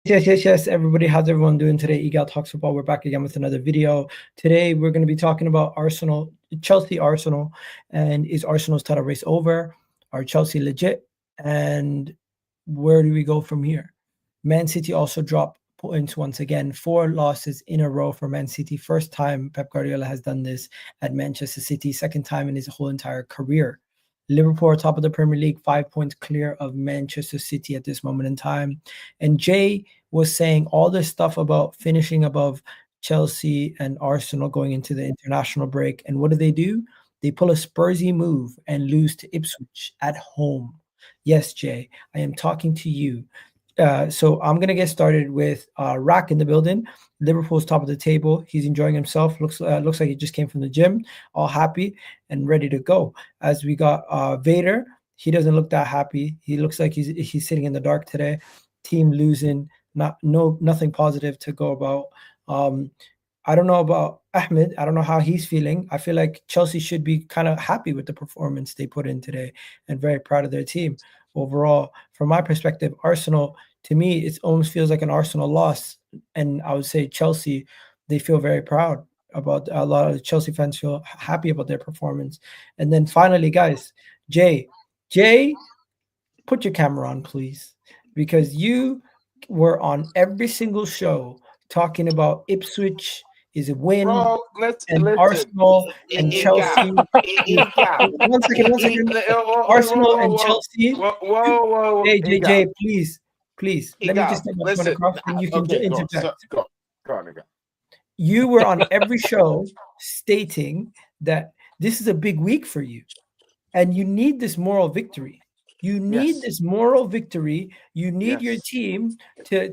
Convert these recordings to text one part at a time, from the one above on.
Yes. Everybody, how's everyone doing today? Egal Talks Football. We're back again with another video. Today, we're going to be talking about Chelsea, Arsenal, and is Arsenal's title race over? Are Chelsea legit? And where do we go from here? Man City also dropped points once again. 4 losses in a row for Man City. First time Pep Guardiola has done this at Manchester City. Second time in his whole entire career. Liverpool are top of the Premier League, 5 points clear of Manchester City at this moment in time. And Jay was saying all this stuff about finishing above Chelsea and Arsenal going into the international break. And what do? They pull a Spursy move and lose to Ipswich at home. Yes, Jay, I am talking to you. So I'm going to get started with Rack in the building. Liverpool's top of the table. He's enjoying himself. Looks like he just came from the gym, all happy and ready to go. As we got Vator, he doesn't look that happy. He looks like he's sitting in the dark today. Team losing, nothing positive to go about. I don't know about Ahmed. I don't know how he's feeling. I feel like Chelsea should be kind of happy with the performance they put in today and very proud of their team. Overall, from my perspective, Arsenal, to me, it almost feels like an Arsenal loss. And I would say Chelsea, they feel very proud about, a lot of Chelsea fans feel happy about their performance. And then finally, guys, Jay, put your camera on, please, because you were on every single show talking about Ipswich is a win, and Arsenal and Chelsea. One second. Arsenal and Chelsea. Whoa. Hey, JJ, please. Let me just get my point across, and you can interject. Go on again. You were on every show stating that this is a big week for you, and you need this moral victory. You need this moral victory. You need your team to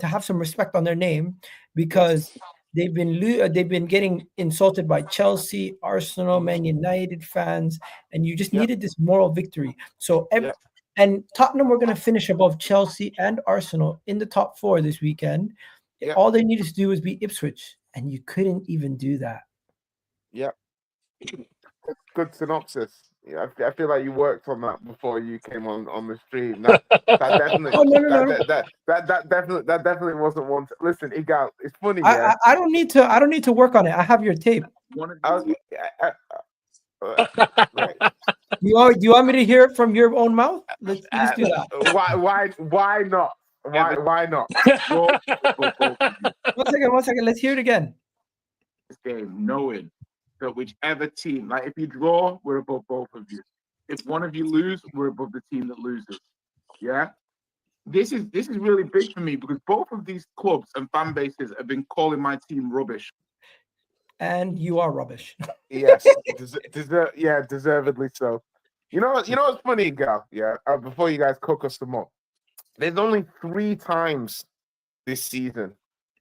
have some respect on their name, because they've been getting insulted by Chelsea, Arsenal, Man United fans, and you just needed this moral victory. So and Tottenham were going to finish above Chelsea and Arsenal in the top 4 this weekend. All they needed to do was beat Ipswich, and you couldn't even do that. Yeah, good synopsis. Yeah, I feel like you worked on that before you came on the stream. That definitely, that definitely wasn't one. Listen, Igal, it's funny. I don't need to work on it. I have your tape. Right. You want me to hear it from your own mouth? Let's do that. Why not? Why not? One second. Let's hear it again. This game, knowing that whichever team, like if you draw, we're above both of you. If one of you lose, we're above the team that loses. Yeah, this is really big for me, because both of these clubs and fan bases have been calling my team rubbish. And you are rubbish. Yes, deservedly so. You know what's funny, Gal? Yeah, before you guys cook us some more, there's only 3 times this season.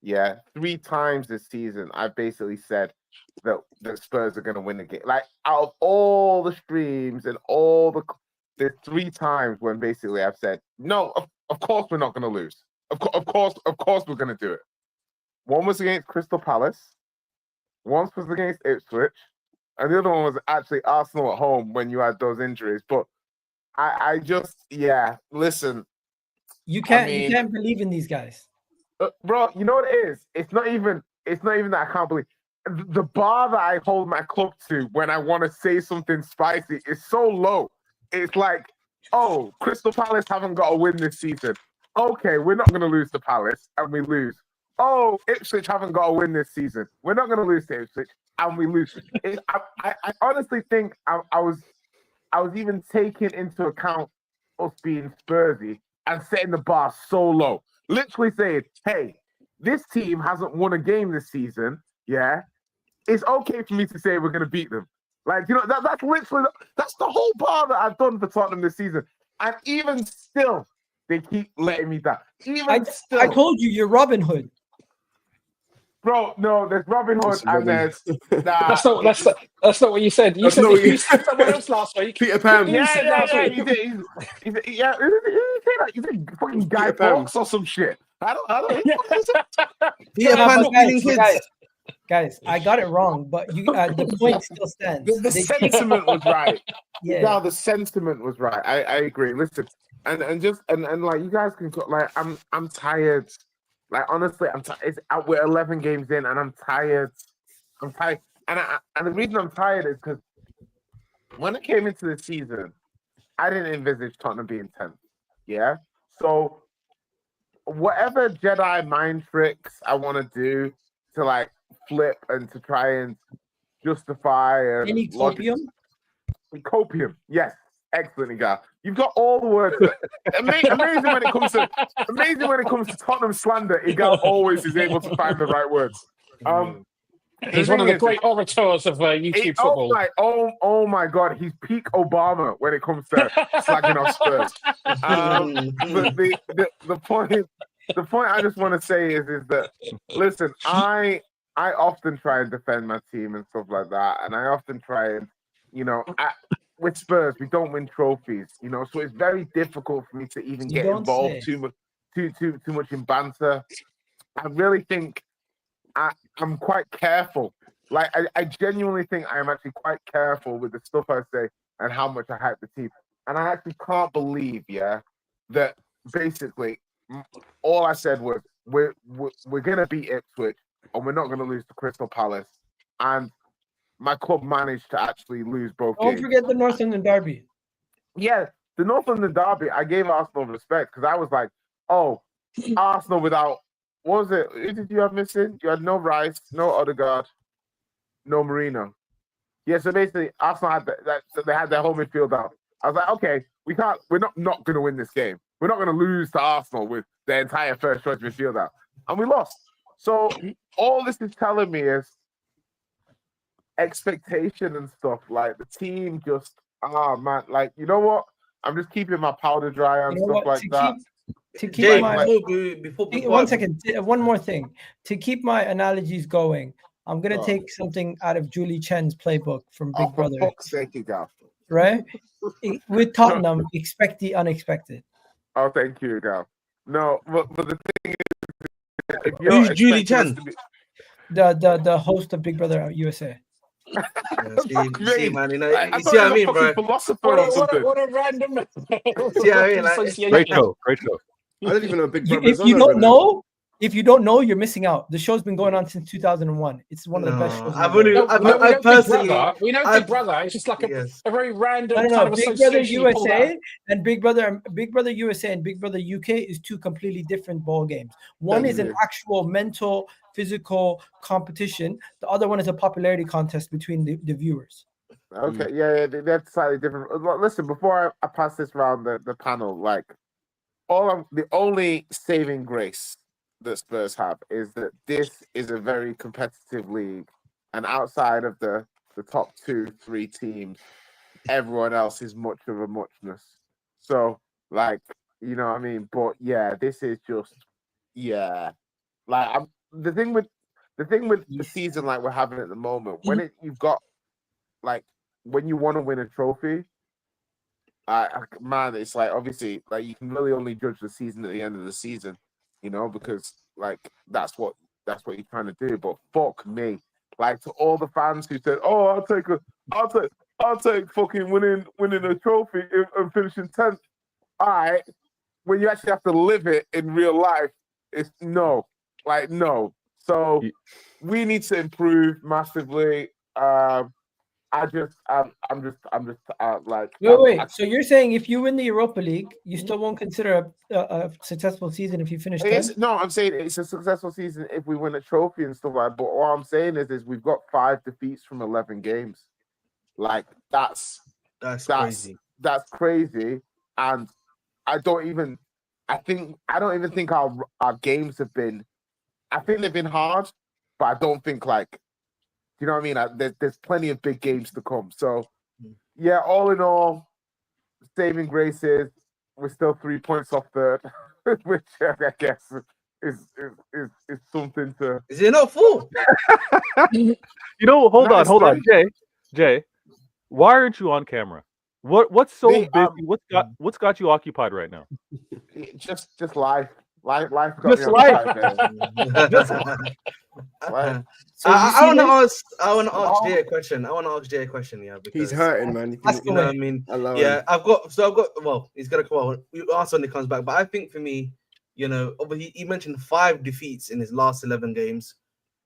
Yeah, 3 times this season I've basically said that the Spurs are going to win the game. Like, out of all the streams and there's 3 times when basically I've said, no, of course we're not going to lose. Of course we're going to do it. One was against Crystal Palace. Once was against Ipswich. And the other one was actually Arsenal at home when you had those injuries. But I just, listen. You can't believe in these guys. Bro, you know what it is? It's not even that I can't believe. The bar that I hold my club to when I want to say something spicy is so low. It's like, oh, Crystal Palace haven't got a win this season. Okay, we're not going to lose to Palace, and we lose. Oh, Ipswich haven't got a win this season. We're not going to lose to Ipswich, and we lose. I honestly think I was even taking into account us being Spursy and setting the bar so low. Literally saying, hey, this team hasn't won a game this season. Yeah, it's okay for me to say we're going to beat them. Like, that's literally, that's the whole bar that I've done for Tottenham this season. And even still, they keep letting me down. I told you, you're Robin Hood. Bro, no, there's Robin Hood and there's... That's not what you said. You said someone else last week. Peter Pan. Yeah, you did. He said fucking Guy Fawkes or some shit. I don't Peter Pan. Guys, I got it wrong, but the point still stands. The sentiment was right. Yeah, the sentiment was right. I agree. Listen, and like you guys can like I'm tired. Like honestly, I'm tired. It's we're 11 games in, and I'm tired. I'm tired, and the reason I'm tired is because when I came into the season, I didn't envisage Tottenham being 10th. Yeah, so whatever Jedi mind tricks I want to do to like flip and to try and justify and Any copium? Copium, yes, excellent, Igal. You've got all the words. Amazing when it comes to Tottenham slander. Igal always is able to find the right words. He's one of the great orators of YouTube football. Oh my God, he's peak Obama when it comes to slagging off Spurs. But the point I just want to say is that listen, I often try and defend my team and stuff like that, and I often try and with Spurs we don't win trophies, so it's very difficult for me to even get involved too much in banter. I really think I'm quite careful. Like I genuinely think I am actually quite careful with the stuff I say and how much I hype the team. And I actually can't believe, that basically all I said was we're gonna beat Ipswich and we're not gonna lose to Crystal Palace. And my club managed to actually lose both games. Don't forget the North London derby. Yeah, the North London derby. I gave Arsenal respect because I was like, oh, Arsenal without. What was it? Who did you have missing? You had no Rice, no Odegaard, no Marino. Yeah, so basically Arsenal had so they had their whole midfield out. I was like, okay, we're not going to win this game. We're not going to lose to Arsenal with their entire first choice midfield out. And we lost. So all this is telling me is expectation and stuff. Like the team just, man, like, you know what? I'm just keeping my powder dry and stuff like that. To keep one second, one more thing. To keep my analogies going, I'm gonna take something out of Julie Chen's playbook from Big Brother. For fuck's sake, you go. Right? With Tottenham, expect the unexpected. Oh, thank you, Gal. No, but the thing is, who's Julie Chen? The host of Big Brother USA. See, man, you see what I mean, bro? What a random. See what I mean? Like, great show. I don't even know Big Brother. If you don't know, you're missing out. The show's been going on since 2001. It's one of the best shows. I personally, we know Big Brother. It's just like a very random kind of Big Brother USA and Big Brother USA and Big Brother UK is two completely different ball games. One is an actual mental, physical competition. The other one is a popularity contest between the viewers. Okay, yeah, they're slightly different. Listen, before I pass this around the panel, like the only saving grace that Spurs have is that this is a very competitive league, and outside of the top 2-3 teams, everyone else is much of a muchness. So, like, you know what I mean? But yeah, this is just like the thing with the season like we're having at the moment, when you've got like when you want to win a trophy, man, it's like obviously like you can really only judge the season at the end of the season, because like that's what you're trying to do. But fuck me, like to all the fans who said, "Oh, I'll take fucking winning a trophy and finishing 10th." All right, when you actually have to live it in real life, it's no. So we need to improve massively. I'm just like. Wait. So you're saying if you win the Europa League, you still won't consider a successful season if you finish 10th? No, I'm saying it's a successful season if we win a trophy and stuff like that. But all I'm saying is we've got 5 defeats from 11 games. Like that's crazy. That's crazy, and I don't even think our games have been. I think they've been hard, but I don't think like. You know what I mean? There's plenty of big games to come. So, yeah, all in all, saving grace is we're still 3 points off third, which I guess is something to. Is it not 4? Hold on, Jay. Why aren't you on camera? What's so busy? What's got you occupied right now? Just life. Life got just me life. occupied, Like, So you I see want to this? ask. I want to ask Jay a question. Yeah, because He's hurting, man. Ask you know what I away. mean. Allow Yeah, him. I've got. Well, he's gonna come on. We ask when he comes back. But I think for me, you know, obviously he mentioned 5 defeats in his last 11 games.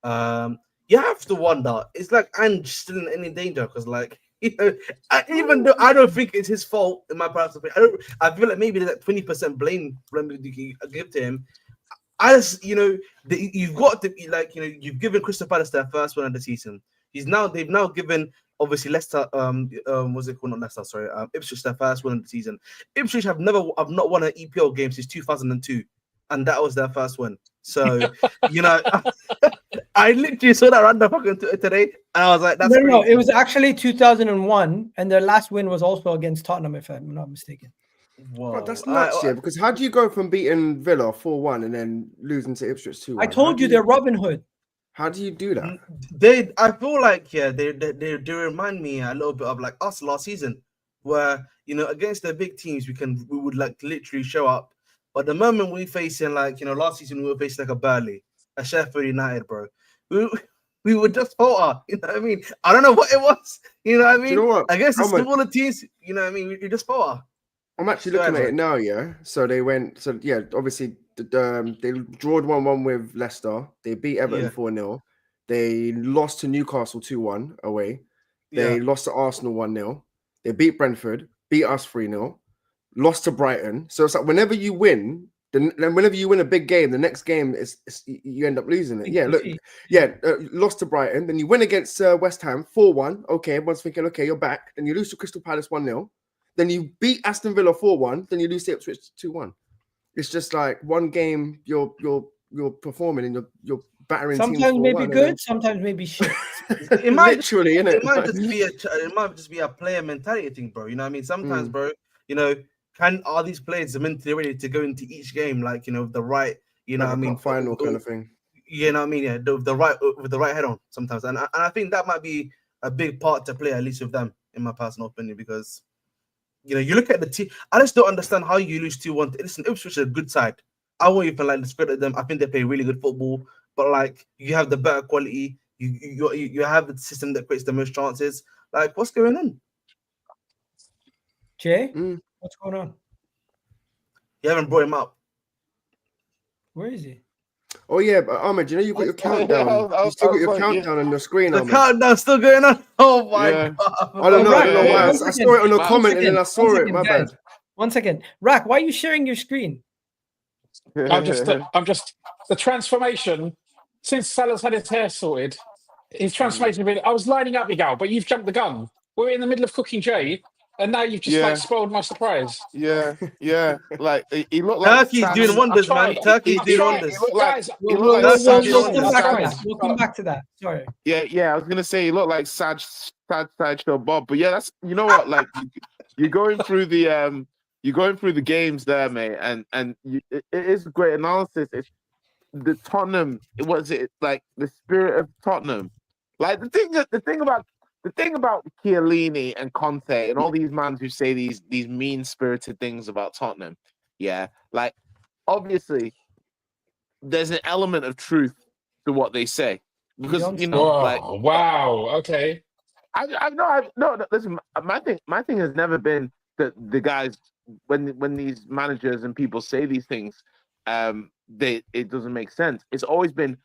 You have to wonder. It's like I'm still in any danger because, like, you know, even though I don't think it's his fault in my personal opinion, I feel like maybe there's like 20% blame you give to him. I just, you know, you've got to be like, you know, you've given Crystal Palace their first win of the season. They've now given obviously Leicester, what's it called? Not Leicester, sorry, Ipswich their first win of the season. Ipswich have not won an EPL game since 2002, and that was their first win. So, you know, I literally saw that random fucking today, and I was like, that's No, crazy. it was actually 2001, and their last win was also against Tottenham, if I'm not mistaken. Whoa. Bro, that's nuts, yeah. Because how do you go from beating Villa 4-1 and then losing to Ipswich 2-1? I told you they're Robin Hood. How do you do that? I feel like they remind me a little bit of like us last season, where, you know, against the big teams we would like literally show up, but the moment we facing, like, you know, last season we were facing like a Burnley, a Sheffield United, bro, we would just falter. You know what I mean? I don't know what it was. You know what I mean? Do you know what? Against the smaller teams, you know what I mean? We just falter. I'm actually looking at it now, yeah. So they went, so yeah, obviously they drawed 1-1 with Leicester. They beat Everton 4-0. They lost to Newcastle 2-1 away. They lost to Arsenal 1-0. They beat Brentford, beat us 3-0, lost to Brighton. So it's like whenever you win, then whenever you win a big game, the next game is you end up losing it. Yeah, look, lost to Brighton. Then you win against West Ham 4-1. Okay, everyone's thinking, okay, you're back. Then you lose to Crystal Palace 1-0. Then you beat Aston Villa 4-1. Then you lose to Ipswich 2-1. It's just like one game you're performing and you're battering. Sometimes maybe good, sometimes maybe shit. It might literally, innit? It might just be a player mentality thing, bro. You know what I mean? Sometimes, bro, you know, are these players mentally ready to go into each game, like, you know, with the right, you know, like what I mean, final kind of thing. You know what I mean? Yeah, with the right head on sometimes, and I think that might be a big part to play, at least with them, in my personal opinion, because, you know, you look at the team. I just don't understand how you lose 2-1. Listen, Ipswich is a good side. I won't even like discredit them. I think they play really good football, but like, you have the better quality. You have the system that creates the most chances. Like, what's going on? Jay, what's going on? You haven't brought him up. Where is he? Oh yeah, but Ahmed, you know you've got your countdown. You still got your countdown on your screen. The Ahmed. countdown's still going on. Oh my god! I don't know why. I saw it on the comment and then I saw it. My bad. 1 second, Rack. Why are you sharing your screen? I'm just the transformation since Salah's had his hair sorted. His transformation. I was lining up, Miguel, but you've jumped the gun. We're in the middle of cooking Jay, and now you've just like spoiled my surprise. Yeah. Like he looked like Turkey's doing wonders, man. Turkey's doing wonders. We'll come back to that. Sorry. Yeah. I was gonna say he looked like Sideshow Bob, but yeah, that's, you know what, like you're going through the games there, mate, and it is great analysis. It's the Tottenham. Was it like the spirit of Tottenham? Like the thing about Chiellini and Conte and all these mans who say these mean-spirited things about Tottenham, yeah, like obviously there's an element of truth to what they say, because you know, like, okay. No. Listen, my thing has never been that the guys, when these managers and people say these things, it doesn't make sense. It's always been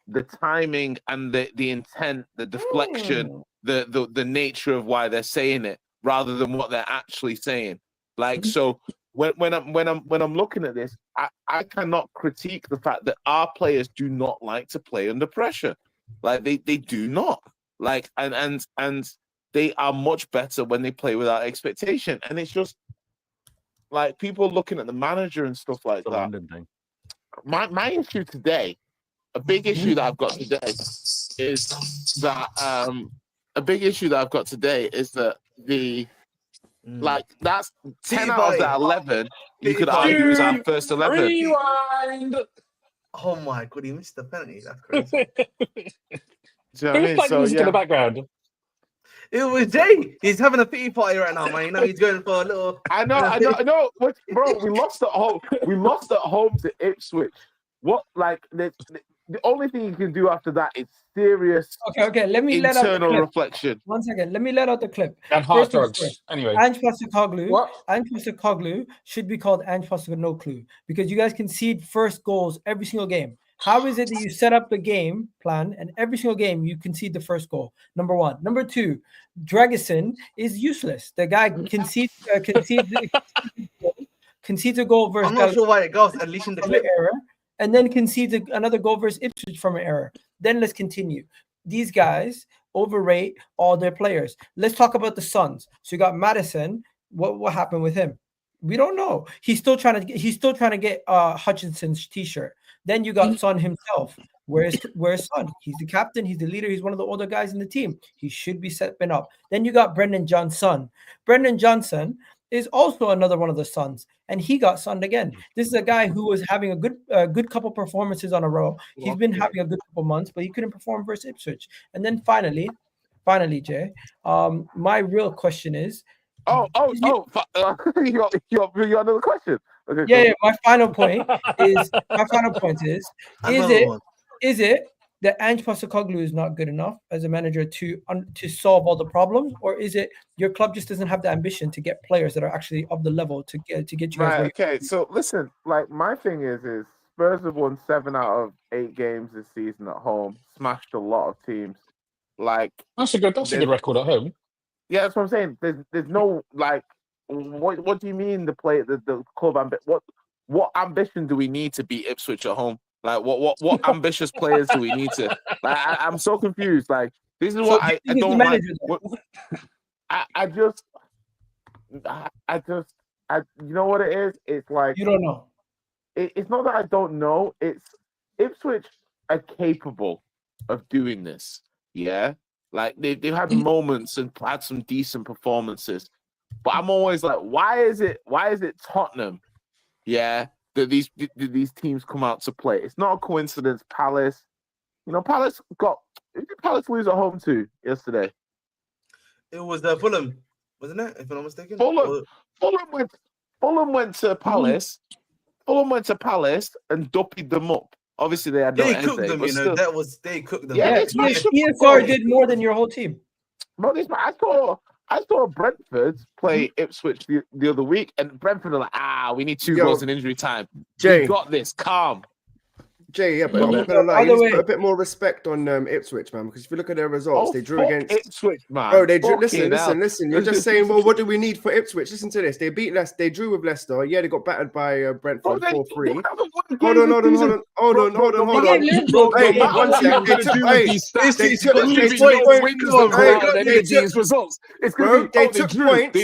the timing and the intent, the deflection, the nature of why they're saying it, rather than what they're actually saying. Like, so when I'm looking at this, I cannot critique the fact that our players do not like to play under pressure. Like they do not. Like, and they are much better when they play without expectation. And it's just like people looking at the manager and stuff like that. London thing. My issue today, a big issue that I've got today is that the like that's 10 out of that 11. You could argue is our first 11. Rewind. Oh my god, he missed the penalty. That's crazy. Do you know what I mean? So in the background. It was Jay. He's having a pity party right now, man. You know, he's going for a little. I know. Bro, we lost at home. We lost at home to Ipswich. What, like, the only thing you can do after that is serious Okay. Let me let out the internal clip. reflection. 1 second. Let me let out the clip. And hard First things drugs. first. Anyway. Ange Postecoglou. What? Ange Postecoglou should be called Ange Postecoglou no clue, because you guys concede first goals every single game. How is it that you set up the game plan and every single game you concede the first goal? Number one. Number two, Dragusin is useless. The guy concedes a goal versus. I'm not sure why it goes unleashing the from an clip. error, and then concedes another goal versus Ipswich from an error. Then let's continue. These guys overrate all their players. Let's talk about the Suns. So you got Madison. What happened with him? We don't know. He's still trying to get Hutchinson's t-shirt. Then you got Son himself. Where's Son? He's the captain. He's the leader. He's one of the older guys in the team. He should be stepping up. Then you got Brendan Johnson. Brendan Johnson is also another one of the Suns, and he got sunned again. This is a guy who was having a good couple performances on a row. He's been having a good couple months, but he couldn't perform versus Ipswich. And then finally, Jay, my real question is, you got another question? Okay, yeah. My final point is is it that Ange Postecoglou is not good enough as a manager to solve all the problems, or is it your club just doesn't have the ambition to get players that are actually of the level to get you guys? Right, okay, so listen, like my thing is Spurs have won 7 out of 8 games this season at home, smashed a lot of teams. Like That's a good record at home. Yeah, that's what I'm saying. There's no like, what do you mean the club what ambition do we need to beat Ipswich at home? Like what ambitious players do we need to? Like I'm so confused. Like this is what I don't like. You know what it is? It's like you don't know. It's not that I don't know. It's Ipswich are capable of doing this. Yeah, like they've had moments and had some decent performances, but I'm always like, why is it Tottenham? Yeah. That these teams come out to play. It's not a coincidence. Palace, Palace did Palace lose at home too yesterday? It was Fulham, wasn't it? If I'm not mistaken. Fulham went to Palace. Fulham went to Palace and duppied them up. Obviously, they had no They cooked them. They cooked them. Yeah, ESR did more than your whole team. But I saw Brentford play Ipswich the other week, and Brentford are like, we need 2 goals in injury time. Jay, we got this. Calm. Jay, yeah, but I'm not gonna lie. You just put a bit more respect on Ipswich, man, because if you look at their results, they drew against Ipswich, man. Oh, they drew. Listen. You're just saying, well, what do we need for Ipswich? Listen to this. They beat Leicester. They drew with Leicester. Yeah, they got battered by Brentford 4-3. Hold on. Hey, one second. They took points.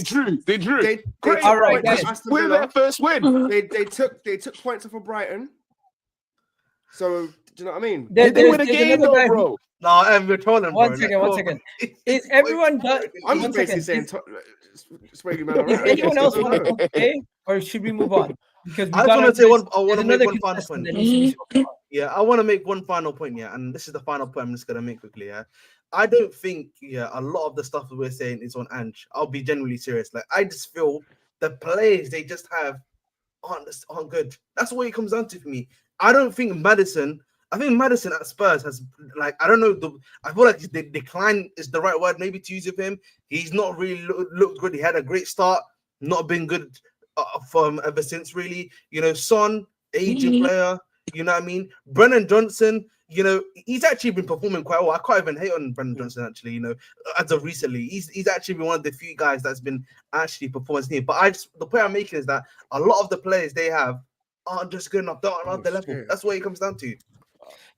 They drew. All right, we're their first win. They took points off of Brighton. So, do you know what I mean? They win a game, though, bro. No, and we're Tottenham. One second. Is everyone done? I'm just basically saying, Is anyone else want to say, or should we move on? Because I want to make one final point. Yeah, I want to make one final point. Yeah, and this is the final point I'm just gonna make quickly. Yeah, I don't think a lot of the stuff that we're saying is on Ange. I'll be genuinely serious. Like I just feel the players they just have aren't good. That's what it comes down to for me. I think Madison at Spurs has, like, I don't know, I feel like the decline is the right word maybe to use of him. He's not really looked good. He had a great start, not been good from ever since, really. Son, aging player, you know what I mean? Brennan Johnson, he's actually been performing quite well. I can't even hate on Brennan Johnson, actually, as of recently. He's actually been one of the few guys that's been actually performing. But the point I'm making is that a lot of the players they have aren't just good enough. They're not the level. That's what it comes down to.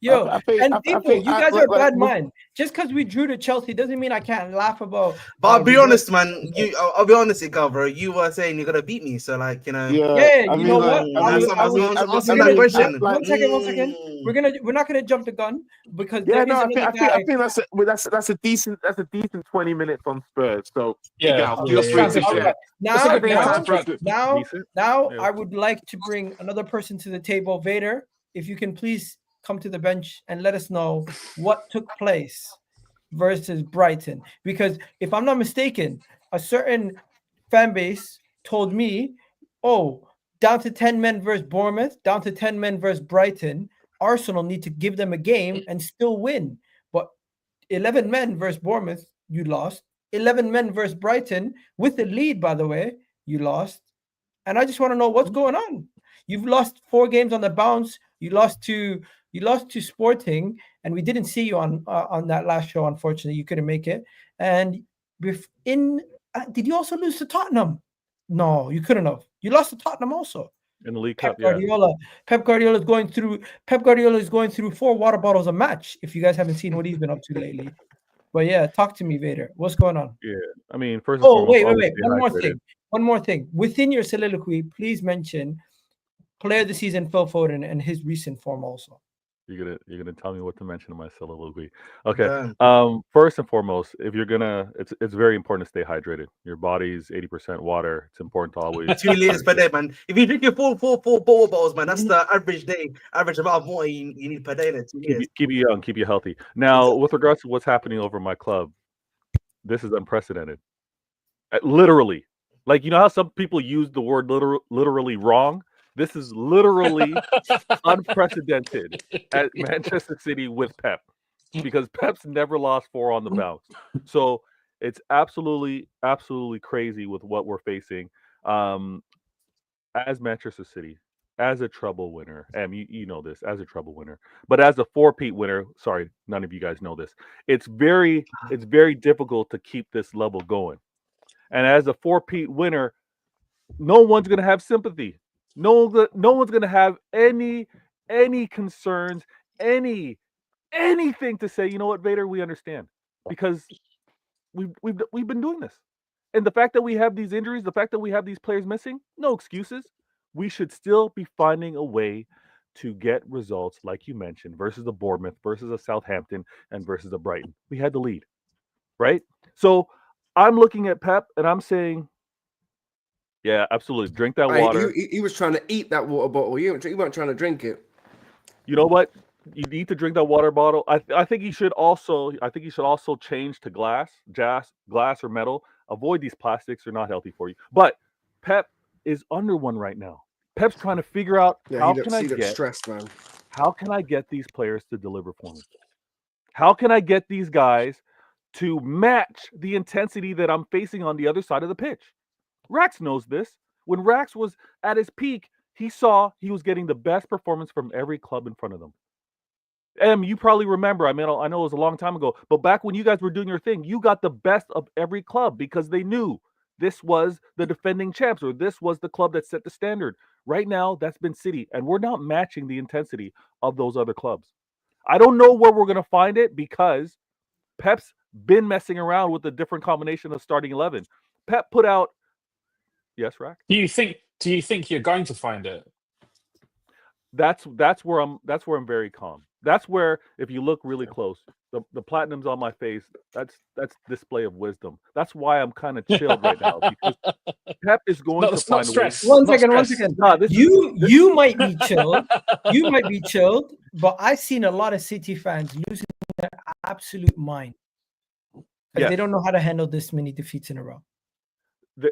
Yo, you guys are a bad mind. Just because we drew to Chelsea doesn't mean I can't laugh about. But I'll be honest, man. I'll be honest, bro. You were saying you're gonna beat me, so like Yeah. You know what? Answer that question. One second. We're not gonna jump the gun because I think that's a decent 20 minutes on Spurs. So Now I would like to bring another person to the table. Vator, if you can please come to the bench and let us know what took place versus Brighton. Because if I'm not mistaken, a certain fan base told me, down to 10 men versus Bournemouth, down to 10 men versus Brighton. Arsenal need to give them a game and still win. But 11 men versus Bournemouth, you lost. 11 men versus Brighton with the lead, by the way, you lost. And I just want to know what's going on. You've lost 4 games on the bounce. You lost to Sporting, and we didn't see you on that last show. Unfortunately, you couldn't make it. And did you also lose to Tottenham? No, you couldn't have. You lost to Tottenham also. In the League Cup, Pep Guardiola is going through 4 water bottles a match. If you guys haven't seen what he's been up to lately, but yeah, talk to me, Vader. What's going on? Yeah, I mean, first and foremost, wait. One more thing. Within your soliloquy, please mention player of the season Phil Foden and his recent form also. You're gonna tell me what to mention in my soliloquy. Okay. First and foremost, if you're gonna, it's very important to stay hydrated. Your body's 80% water. It's important to always 2 liters per day, man. If you drink your four bottle bottles, man, that's the average amount of water you need per day. Keep you young, keep you healthy. Now, with regards to what's happening over my club, this is unprecedented. Literally, like, you know how some people use the word literally wrong. This is literally unprecedented at Manchester City with Pep, because Pep's never lost 4 on the bounce. So it's absolutely crazy with what we're facing. As Manchester City, as a treble winner, and you know this, as a treble winner, but as a 4-peat winner, sorry, none of you guys know this. It's very difficult to keep this level going. And as a 4-peat winner, no one's going to have sympathy. No one's gonna have any concerns, anything to say. You know what, Vader? We understand, because we've been doing this, and the fact that we have these injuries, the fact that we have these players missing, no excuses. We should still be finding a way to get results, like you mentioned, versus the Bournemouth, versus a Southampton, and versus a Brighton. We had the lead, right? So I'm looking at Pep and I'm saying, yeah, absolutely. Drink that water. He was trying to eat that water bottle. You weren't trying to drink it. You know what? You need to drink that water bottle. I think he should also change to glass or metal. Avoid these plastics; they're not healthy for you. But Pep is under one right now. Pep's trying to figure out how can I get these players to deliver for me? How can I get these guys to match the intensity that I'm facing on the other side of the pitch? Rax knows this. When Rax was at his peak, he saw he was getting the best performance from every club in front of them. You probably remember, I know it was a long time ago, but back when you guys were doing your thing, you got the best of every club because they knew this was the defending champs, or this was the club that set the standard. Right now, that's been City, and we're not matching the intensity of those other clubs. I don't know where we're going to find it, because Pep's been messing around with a different combination of starting 11. Pep put out. Yes, Rack. Do you think you're going to find it? That's where I'm very calm. That's where, if you look really close, the platinum's on my face. That's display of wisdom. That's why I'm kind of chilled right now, because Pep is going to find a way. One second. You might be chilled. You might be chilled, but I've seen a lot of City fans losing their absolute mind. Yes. They don't know how to handle this many defeats in a row.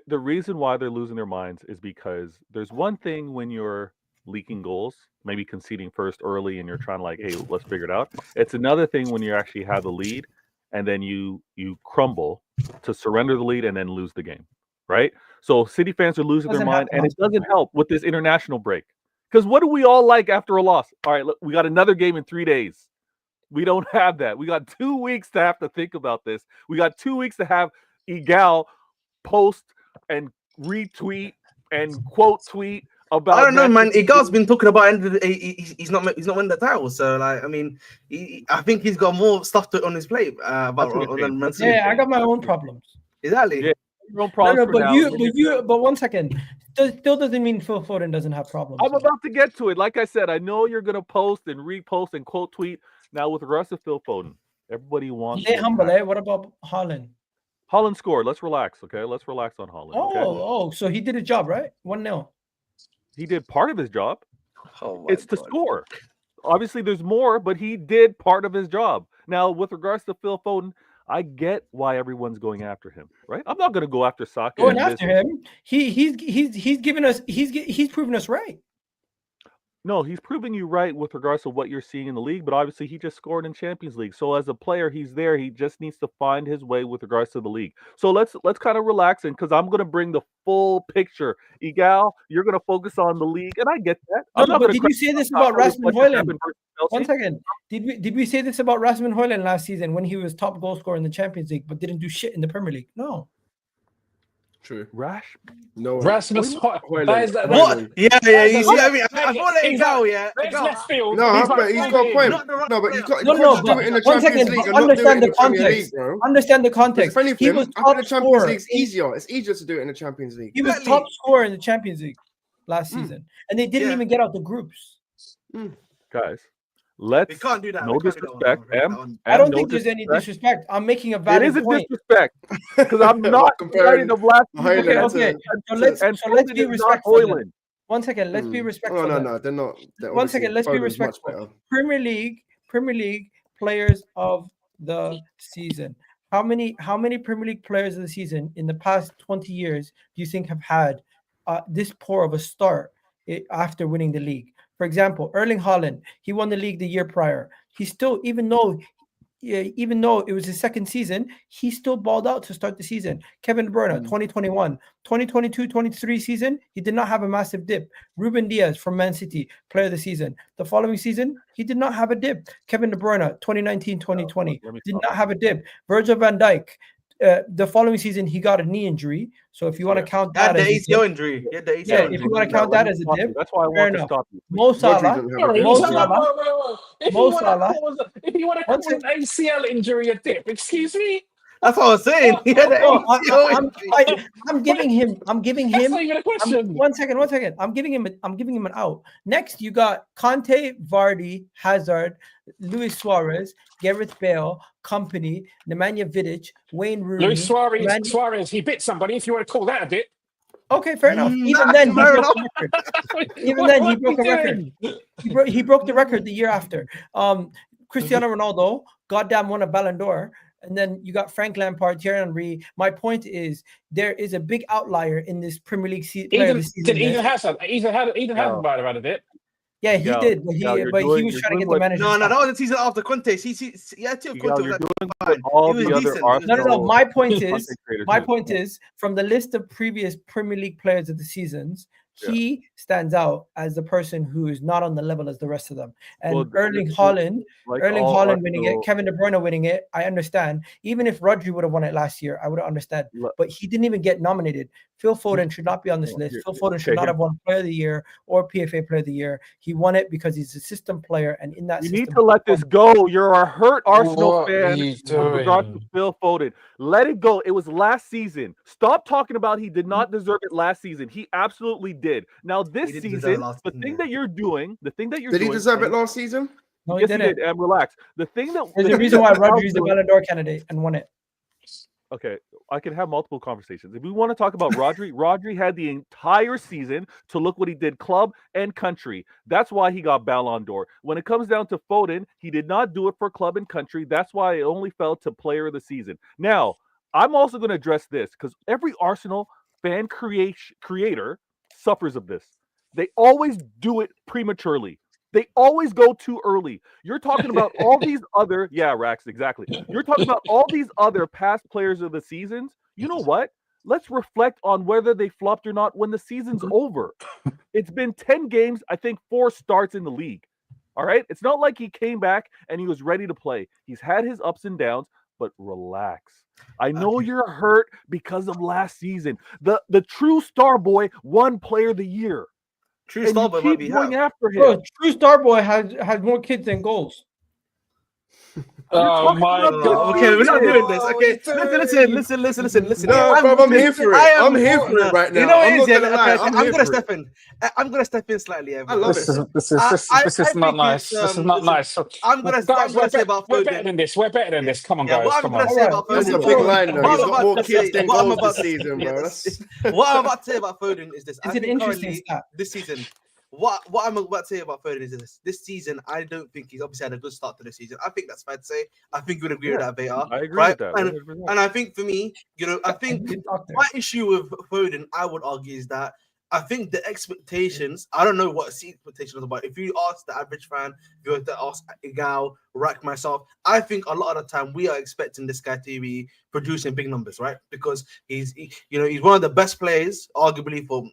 The reason why they're losing their minds is because there's one thing when you're leaking goals, maybe conceding first early, and you're trying to, like, hey, let's figure it out. It's another thing when you actually have the lead and then you crumble to surrender the lead and then lose the game, right? So City fans are losing their mind, and it doesn't help with this international break. Because what do we all like after a loss? All right, look, we got another game in 3 days. We don't have that. We got 2 weeks to have to think about this. We got 2 weeks to have Egal post and retweet and quote tweet about. I don't know, man. Egal's been talking about he's not winning the title. So, like, I mean, I think he's got more stuff on his plate. I got my own problems. Exactly. Yeah. But one second. Still doesn't mean Phil Foden doesn't have problems. I'm about to get to it. Like I said, I know you're gonna post and repost and quote tweet. Now with regards to Phil Foden, everybody wants. Stay humble, What about Haaland? Haaland scored. Let's relax, okay? Let's relax on Haaland. So he did a job, right? 1-0. He did part of his job. It's to score. Obviously, there's more, but he did part of his job. Now, with regards to Phil Foden, I get why everyone's going after him, right? I'm not going to go after Saka. Going after him. He's given us. He's proven us right. No, he's proving you right with regards to what you're seeing in the league, but obviously he just scored in Champions League. So as a player, he's there. He just needs to find his way with regards to the league. So let's kind of relax in because I'm gonna bring the full picture. Igal, you're gonna focus on the league, and I get that. No, I'm not but gonna did you say this about Rasmus Højlund? 1 second. Did we say this about Rasmus Højlund last season when he was top goal scorer in the Champions League but didn't do shit in the Premier League? No. True. Rash? No. Rasmus Højlund. that is that. What? Yeah. You see, I mean, I thought let it He's go. like- Yeah. There's Go. left field. No, He's but like, he's got a point. Not the right No, but you player. can't, No, you no, can't just do it in the 1 Champions second. League But and not do it in understand the the Premier League, context. bro. Understand the Because context. if anything, He was I think top the Champions scorer. League's easier. It's easier to do it in the Champions League. He was Exactly. top scorer in the Champions League last season, and they didn't Yeah. even get out the groups. Guys, We let's can't do that. no We can't do that disrespect. one. M. I don't no think there's any disrespect. I'm making a It valid is a point. disrespect because I'm not Comparing comparing of last Højlund Okay, to- okay. So and let's Foden be is not respectful. then. Højlund. 1 second. Let's be respectful. No, then. they're not. They're 1 second. Let's be obviously Foden's much respectful. better. Premier League players of the season. How many Premier League players of the season in the past 20 years do you think have had this poor of a start after winning the league? For example, Erling Haaland, he won the league the year prior. He still, even though it was his second season, he still balled out to start the season. Kevin De Bruyne, 2021, 2022-23 season, he did not have a massive dip. Ruben Diaz from Man City, player of the season. The following season, he did not have a dip. Kevin De Bruyne, 2019-2020, did not have a dip. Virgil van Dijk, the following season, he got a knee injury. So if you want to count Had that the as ACL injury. He had the ACL yeah, injury. if you want to count that as a dip, That's why I fair want to enough. stop you. Mo Salah, Rodri doesn't have a Sorry, good Mo season. Salah. If Mo you Salah. want to call an ACL injury a dip, excuse me, That's what I was saying. He had the No, ACL injury. I'm giving him. that's not even a question. 1 second. I'm giving him an out. Next, you got Conte, Vardy, Hazard, Luis Suarez, Gareth Bale, Company, Nemanja Vidic, Wayne Rooney. Luis Suarez, he bit somebody. If you want to call that a dip, Okay, fair enough. Even Nah, then, he fair broke the record. Even then, he broke a record. He broke the record the year after. Cristiano Ronaldo, goddamn, won a Ballon d'Or. And then you got Frank Lampard, Thierry Henry. My point is, there is a big outlier in this Premier League player of the season. Eden Hazard might have had a dip. Yeah, he Yo, did, but yo, he you're was doing trying to get the what- manager. No, sacked. that was the season after Conte. Yeah, too. Miguel, Conte you're was doing like, what all He the was other decent. Arsenal. No. My point content is, creators do. from the list of previous Premier League players of the seasons, he stands out as the person who is not on the level as the rest of them. And Well, Erling this is Haaland, like Erling all Haaland winning it, Arsenal- Kevin De Bruyne winning it, I understand. Even if Rodri would have won it last year, I would have understood. Look- But he didn't even get nominated. Phil Foden should not be on this No, list. here- Phil Foden should okay, not here- have won Player of the Year or PFA Player of the Year. He won it because he's a system player, and in that You system, need to let this go. You're a hurt Arsenal What are fan you with regards to doing? Phil Foden. Let it go. It was last season. Stop talking about he did not deserve it last season. He absolutely did. Now this He did deserve it season, last the season, thing yeah. that you're doing, Did he deserve it last season? no, he Yes, he didn't. did. Relax. The thing that There's the a thing reason that why you're now Rodri is the doing- Ballon d'Or candidate and won it. Okay, I can have multiple conversations. If we want to talk about Rodri, Rodri had the entire season to look what he did club and country. That's why he got Ballon d'Or. When it comes down to Foden, he did not do it for club and country. That's why it only fell to player of the season. Now, I'm also going to address this because every Arsenal fan creator suffers of this. They always do it prematurely. They always go too early. You're talking about all these other, Rax, exactly. You're talking about all these other past players of the seasons. You know what? Let's reflect on whether they flopped or not when the season's over. It's been 10 games, I think 4 starts in the league. All right? It's not like he came back and he was ready to play. He's had his ups and downs, but relax. I know you're hurt because of last season. The true star boy won player of the year. True And star you boy might keep be going out. after him. Bro, True Star Boy has more kids than goals. Oh my about god! Okay, we're not doing this. What Okay, are you listen. No, I'm here for it. I'm here for it right now. You know what I'm it not is, gonna lie. I'm I'm here gonna for it. step in. I'm gonna step in slightly. I love This it. is I not think nice. it's, This is not listen, nice. I'm gonna say about We're better Foden. than this. We're better than this. Come on, Yeah, guys. what I'm Come gonna on. say about That's a Foden. big line, though. What He's I'm got about more to kids say- than what I'm goals about this to- season, bro. yes. That's What I'm about to say about Foden is this. It's an interesting stat. This season. What I'm about to say about Foden is this. This season, I don't think he's obviously had a good start to the season. I think that's fair to say. I think you would agree with that, Vator. I agree right? with that. And, 100%. and I think for me, I think Good doctor. my issue with Foden, I would argue, is that I think the expectations, I don't know what the expectations are about. If you ask the average fan, if you were to ask Igal, Rack, myself, I think a lot of the time we are expecting this guy to be producing big numbers, right? Because he's one of the best players, arguably for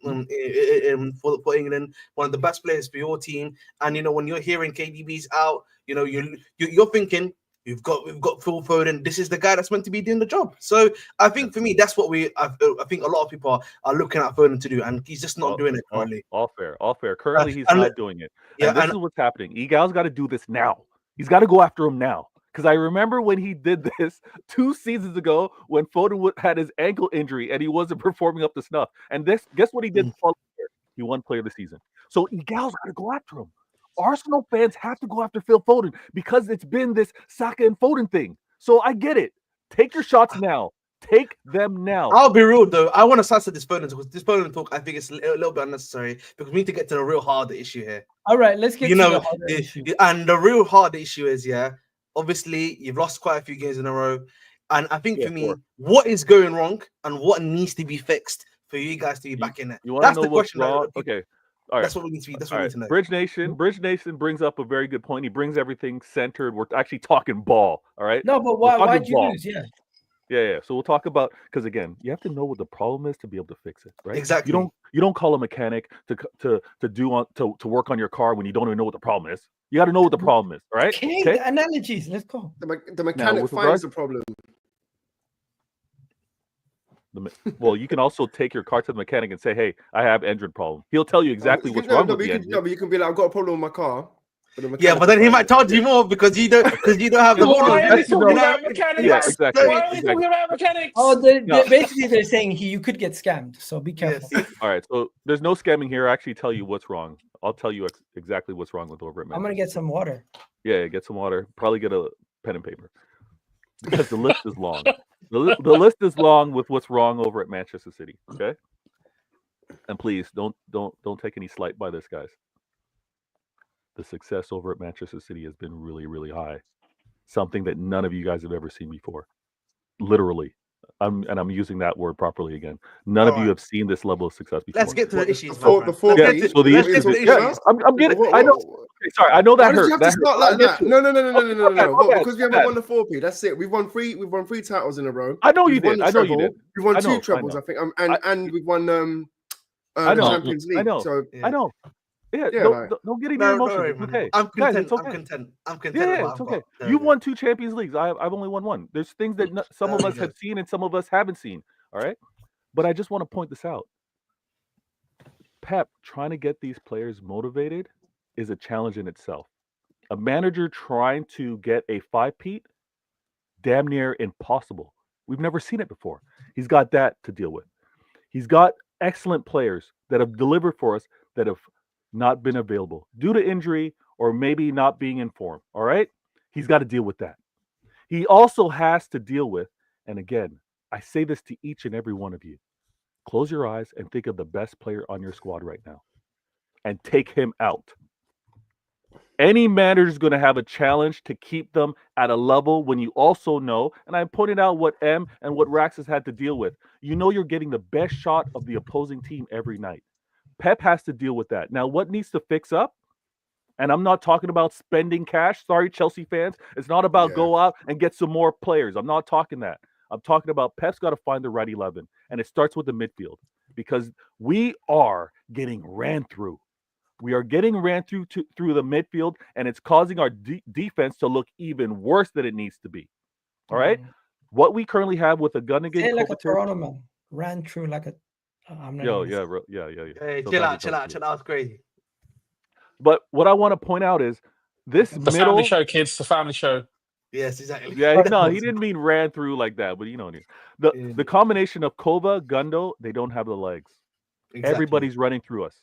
England, one of the best players for your team. And when you're hearing KDB's out, you're thinking, We've got Phill Foden. This is the guy that's meant to be doing the job. So I think for me, that's what I think a lot of people are looking at Foden to do, and he's just not doing it currently. All fair. Currently, he's not doing it. Yeah, and this is what's happening. Igal's got to do this now. He's got to go after him now. Because I remember when he did this 2 seasons ago when Foden had his ankle injury and he wasn't performing up to snuff. And guess what he did? He won Player of the Season. So Igal's got to go after him. Arsenal fans have to go after Phill Foden because it's been this Saka and Foden thing. So I get it. Take your shots now. Take them now. I'll be real though. I want to start this Foden because this Foden talk I think it's a little bit unnecessary because we need to get to the real hard issue here. All right, let's get to the harder issue. And the real hard issue is, obviously you've lost quite a few games in a row, and I think for me, what is going wrong and what needs to be fixed for you guys to be back in it? That's the question. Okay. All right. That's what we need to be. That's what we need to know. Bridge Nation brings up a very good point. He brings everything centered. We're actually talking ball. All right. No, but why'd you lose? Yeah. Yeah. So we'll talk about because again, you have to know what the problem is to be able to fix it, right? Exactly. You don't call a mechanic to work on your car when you don't even know what the problem is. You got to know what the problem is, all right? Okay. The analogies. Let's go. The mechanic finds the problem. Well, you can also take your car to the mechanic and say, "Hey, I have engine problem." He'll tell you exactly what's wrong with the engine. No, but you can be like, "I've got a problem with my car." Yeah, but then he might charge you more because you don't have the Why are we talking about mechanics? Yeah, exactly. Why are we talking about mechanics? Oh, basically they're saying you could get scammed, so be careful. Yes. All right, so there's no scamming here. I actually tell you what's wrong. I'll tell you exactly what's wrong with over at Manchester. I'm gonna get some water. Yeah, get some water. Probably get a pen and paper because the list is long. The list is long with what's wrong over at Manchester City. Okay, and please don't take any slight by this, guys. The success over at Manchester City has been really, really high. Something that none of you guys have ever seen before. Literally. I'm using that word properly again. None of you have seen this level of success before. Let's get to the issues. I'm getting. I know. Sorry, I know that hurt. You have to start like that. No. Because we haven't won the 4P. That's it. We've won three titles in a row. I know you did. I know you did. We've won 2 trebles, I think. And we've won the Champions League. I know. Yeah, don't get any emotions. Okay. I'm content. Guys, it's okay. I'm content. Yeah, it's okay. You've won 2 Champions Leagues. I've only won 1. There's things that some of us have seen and some of us haven't seen. All right. But I just want to point this out. Pep trying to get these players motivated is a challenge in itself. A manager trying to get a 5-peat, damn near impossible. We've never seen it before. He's got that to deal with. He's got excellent players that have delivered for us that have not been available due to injury or maybe not being in form. All right. He's got to deal with that. He also has to deal with, and again, I say this to each and every one of you, close your eyes and think of the best player on your squad right now and take him out. Any manager is going to have a challenge to keep them at a level when you also know, and I pointed out what M and what Rax has had to deal with. You know you're getting the best shot of the opposing team every night. Pep has to deal with that. Now, what needs to fix up? And I'm not talking about spending cash. Sorry, Chelsea fans. It's not about go out and get some more players. I'm not talking that. I'm talking about Pep's got to find the right 11. And it starts with the midfield because we are getting ran through. We are getting ran through the midfield, and it's causing our defense to look even worse than it needs to be. All right? What we currently have with a Gunnigan. Say like a Toronto man. Ran through like a... Yeah. Hey, chill out. That's crazy. But what I want to point out is this the family show, kids. The family show. Yes, exactly. Yeah, no, he didn't mean ran through like that, but you know, the combination of Kova, Gundo, they don't have the legs. Exactly. Everybody's running through us.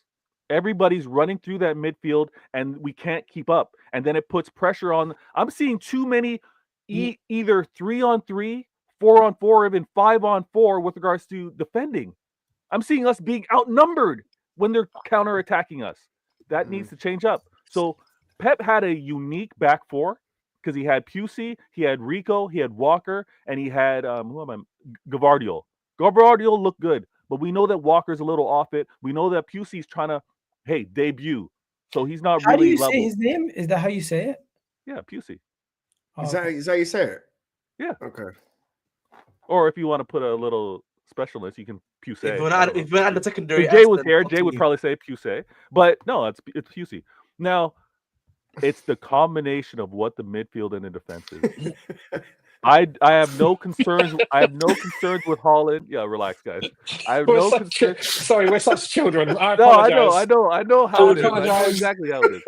Everybody's running through that midfield, and we can't keep up. And then it puts pressure on. I'm seeing too many either 3-on-3, 4-on-4, or even 5-on-4 with regards to defending. I'm seeing us being outnumbered when they're counterattacking us. That needs to change up. So Pep had a unique back four because he had Pusey, he had Rico, he had Walker, and he had Gavardiol. Gavardiol looked good, but we know that Walker's a little off it. We know that Pusey's trying to, debut. So he's not How do really you level. say his name? Is that how you say it? Yeah, Pusey. Oh, Is that how you say it? Yeah. Okay. Or if you want to put a little specialness, you can Pusey. If we're at the secondary, if Jay was Aston, here, up Jay to would you. probably say Pusey. But no, it's Pusey. Now, it's the combination of what the midfield and the defense is. I have no concerns. I have no concerns with Holland. Yeah, relax, guys. I have no concerns. Sorry, we're such children. I No, I apologize. know how it is. I know apologize. exactly how it is.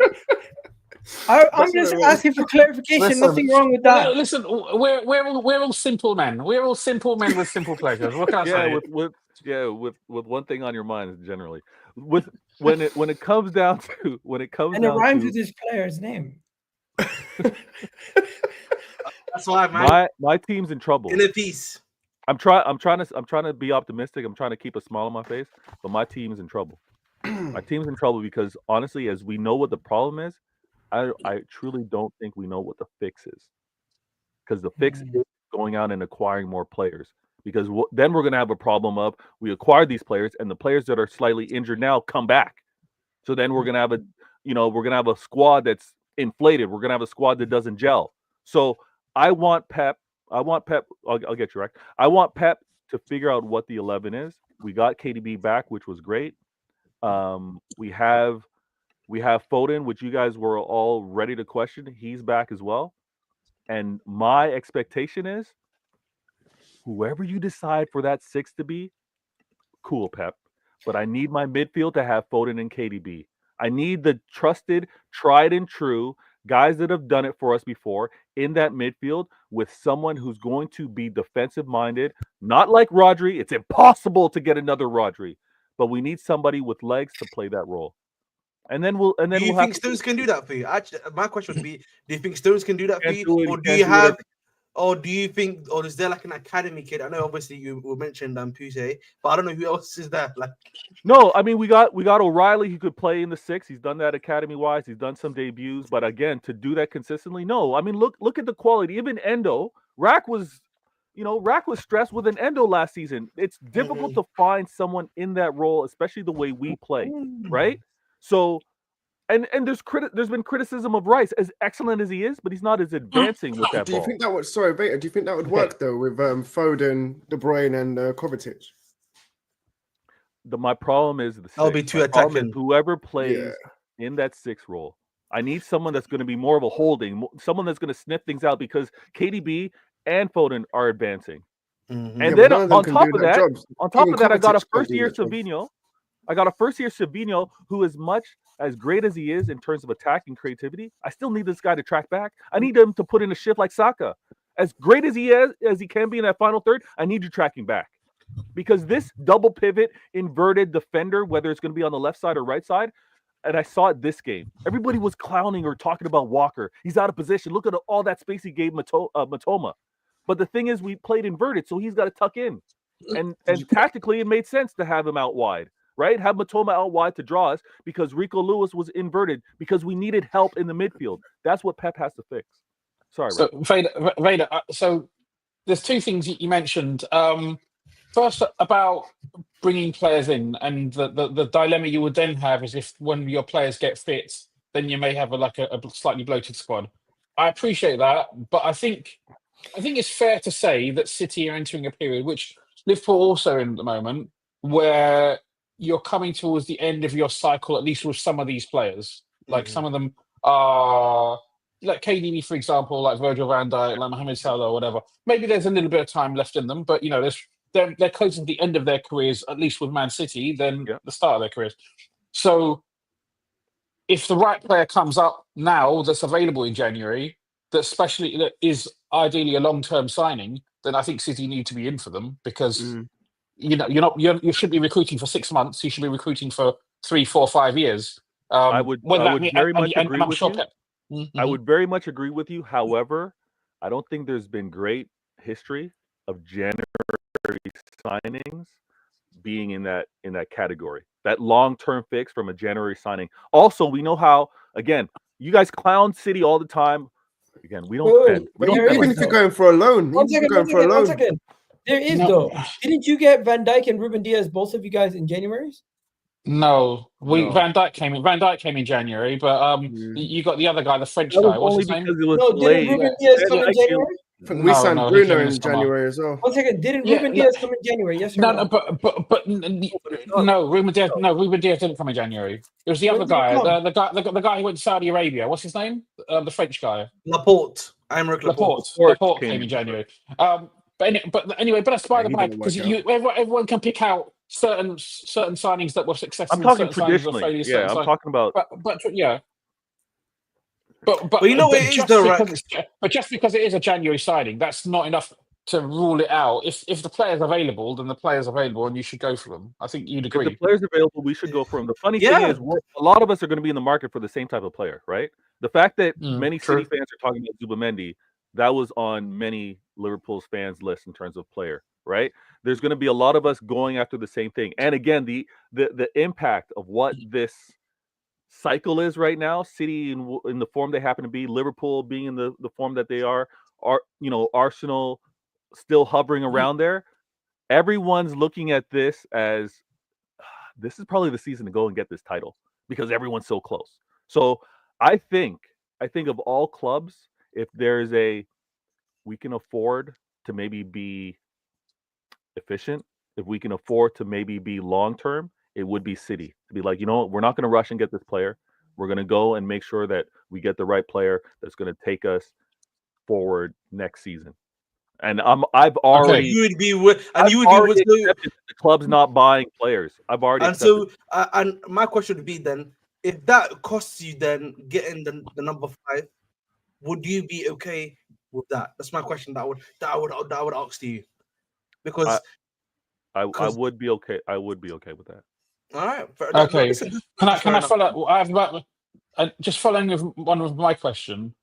I'm just asking for clarification. Listen. Nothing wrong with that. Listen, we're all simple men. We're all simple men with simple pleasures. What can I say? with one thing on your mind generally. When it comes down to And it rhymes with his player's name. That's why, man. my team's in trouble. In a piece. I'm trying to be optimistic. I'm trying to keep a smile on my face, but my team's in trouble. My team's in trouble because honestly, as we know what the problem is, I truly don't think we know what the fix is. Because the fix is going out and acquiring more players. Because then we're going to have a problem of we acquired these players and the players that are slightly injured now come back. So then we're going to have a squad that's inflated. We're going to have a squad that doesn't gel. So I want Pep. I'll get you right. I want Pep to figure out what the 11 is. We got KDB back, which was great. We have Foden, which you guys were all ready to question. He's back as well. And my expectation is whoever you decide for that 6 to be, cool, Pep. But I need my midfield to have Foden and KDB. I need the trusted, tried and true guys that have done it for us before in that midfield with someone who's going to be defensive-minded, not like Rodri. It's impossible to get another Rodri, but we need somebody with legs to play that role. And then we'll think Stones can do that for you? Actually, my question would be: do you think Stones can do that for you, or or is there like an academy kid? I know obviously you mentioned Pusey, but I don't know who else is there. Like, no, I mean we got O'Reilly who could play in the 6. He's done that academy wise. He's done some debuts, but again, to do that consistently, no. I mean look at the quality. Even Endo, Rack was stressed with an Endo last season. It's difficult to find someone in that role, especially the way we play, right? So, and there's been criticism of Rice, as excellent as he is, but he's not as advancing with that ball. Do you think that would Vator? Do you think that would work though with Foden, De Bruyne, and Kovacic? My problem is that'll be too attacking. Whoever plays in that 6 role, I need someone that's going to be more of a holding, someone that's going to sniff things out because KDB and Foden are advancing. Mm-hmm. And then on top of that, I got a first-year Savinho. Who, as much as great as he is in terms of attacking creativity, I still need this guy to track back. I need him to put in a shift like Saka. As great as he can be in that final third, I need you tracking back. Because this double pivot, inverted defender, whether it's going to be on the left side or right side, and I saw it this game. Everybody was clowning or talking about Walker. He's out of position. Look at all that space he gave Matoma. But the thing is, we played inverted, so he's got to tuck in. And tactically, it made sense to have him out wide. Right? Have Matoma out wide to draw us because Rico Lewis was inverted because we needed help in the midfield. That's what Pep has to fix. Sorry, so Vader. So there's 2 things you mentioned. First, about bringing players in, and the dilemma you would then have is if when your players get fit, then you may have a slightly bloated squad. I appreciate that, but I think it's fair to say that City are entering a period, which Liverpool also in at the moment, where you're coming towards the end of your cycle, at least with some of these players. Like some of them are, like KDB, for example, like Virgil van Dijk, like Mohamed Salah, or whatever. Maybe there's a little bit of time left in them, but they're closer to the end of their careers, at least with Man City, than the start of their careers. So, if the right player comes up now that's available in January, that is ideally a long-term signing, then I think City need to be in for them because. You should be recruiting for 6 months. You should be recruiting for 3, 4, 5 years. I would very much agree with you. I would very much agree with you. However, I don't think there's been great history of January signings being in that category. That long-term fix from a January signing. Also, we know how. Again, you guys clown City all the time. Again, we don't. Even if you're going for a loan, One second. There is No. though. Didn't you get Van Dijk and Ruben Diaz, both of you guys, in January? No, No. Van Dijk came in. Van Dijk came in January, but you got the other guy, the French That was guy. What's only his name? because it was No, delayed. didn't Ruben Diaz come in Actually, January? I think we signed he Bruno came in summer. January as well. 1 second. Didn't Yeah, Ruben no- Diaz come in January? Yes or No, no? no, Ruben Diaz. No, Ruben Diaz didn't come in January. It was the When other did he guy, come? the guy who went to Saudi Arabia. What's his name? The French guy. Laporte. Aymeric Laporte. Laporte came came in in. January. But anyway, that's by the he by, didn't because work everyone can pick out certain signings that were successful. I'm talking and certain signings that were traditionally. failures, Yeah, I'm talking about. But yeah. But you know what it is though, right? But just because it is a January signing, that's not enough to rule it out. If the player's available, then the player's available, and you should go for them. I think you'd If the agree. player's available, we should go for him. The funny thing is, a lot of us are going to be in the market for the same type of player, right? The fact that many true. City fans are talking about Zubamendi, that was on many Liverpool's fans' list in terms of player, right? There's going to be a lot of us going after the same thing. And again, the impact of what this cycle is right now, City in the form they happen to be, Liverpool being in the form that they are Arsenal still hovering around there. Everyone's looking at this as this is probably the season to go and get this title because everyone's so close. So I think of all clubs, if there's we can afford to maybe be efficient, if we can afford to maybe be long-term, it would be City. To be like, you know what, we're not going to rush and get this player. We're going to go and make sure that we get the right player that's going to take us forward next season. And I've already you would be with, and I've you would already be with accepted that the club's not buying players. I've already and accepted. so and my question would be then, if that costs you then getting the number 5, would you be okay with that? That's my question. That I would ask you, because I would be okay. I would be okay with that. All right. Okay. Can I follow? I have about just following with one of my question.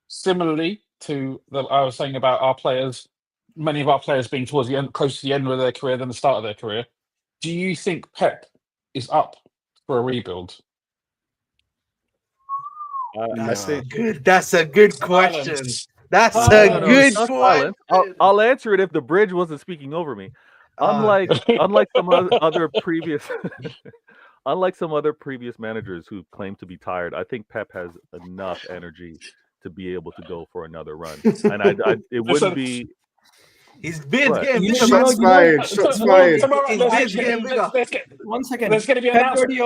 Similarly to I was saying about our players, many of our players being towards the end, close to the end of their career than the start of their career. Do you think Pep is up for a rebuild? That's a good question. That's a good question. I'll answer it if the bridge wasn't speaking over me. Unlike some other previous unlike some other previous managers who claim to be tired, I think Pep has enough energy to be able to go for another run. And it wouldn't be. His beard's getting bigger. Shots fired. Shots fired. His beard's getting bigger. 1 second. There's going to be an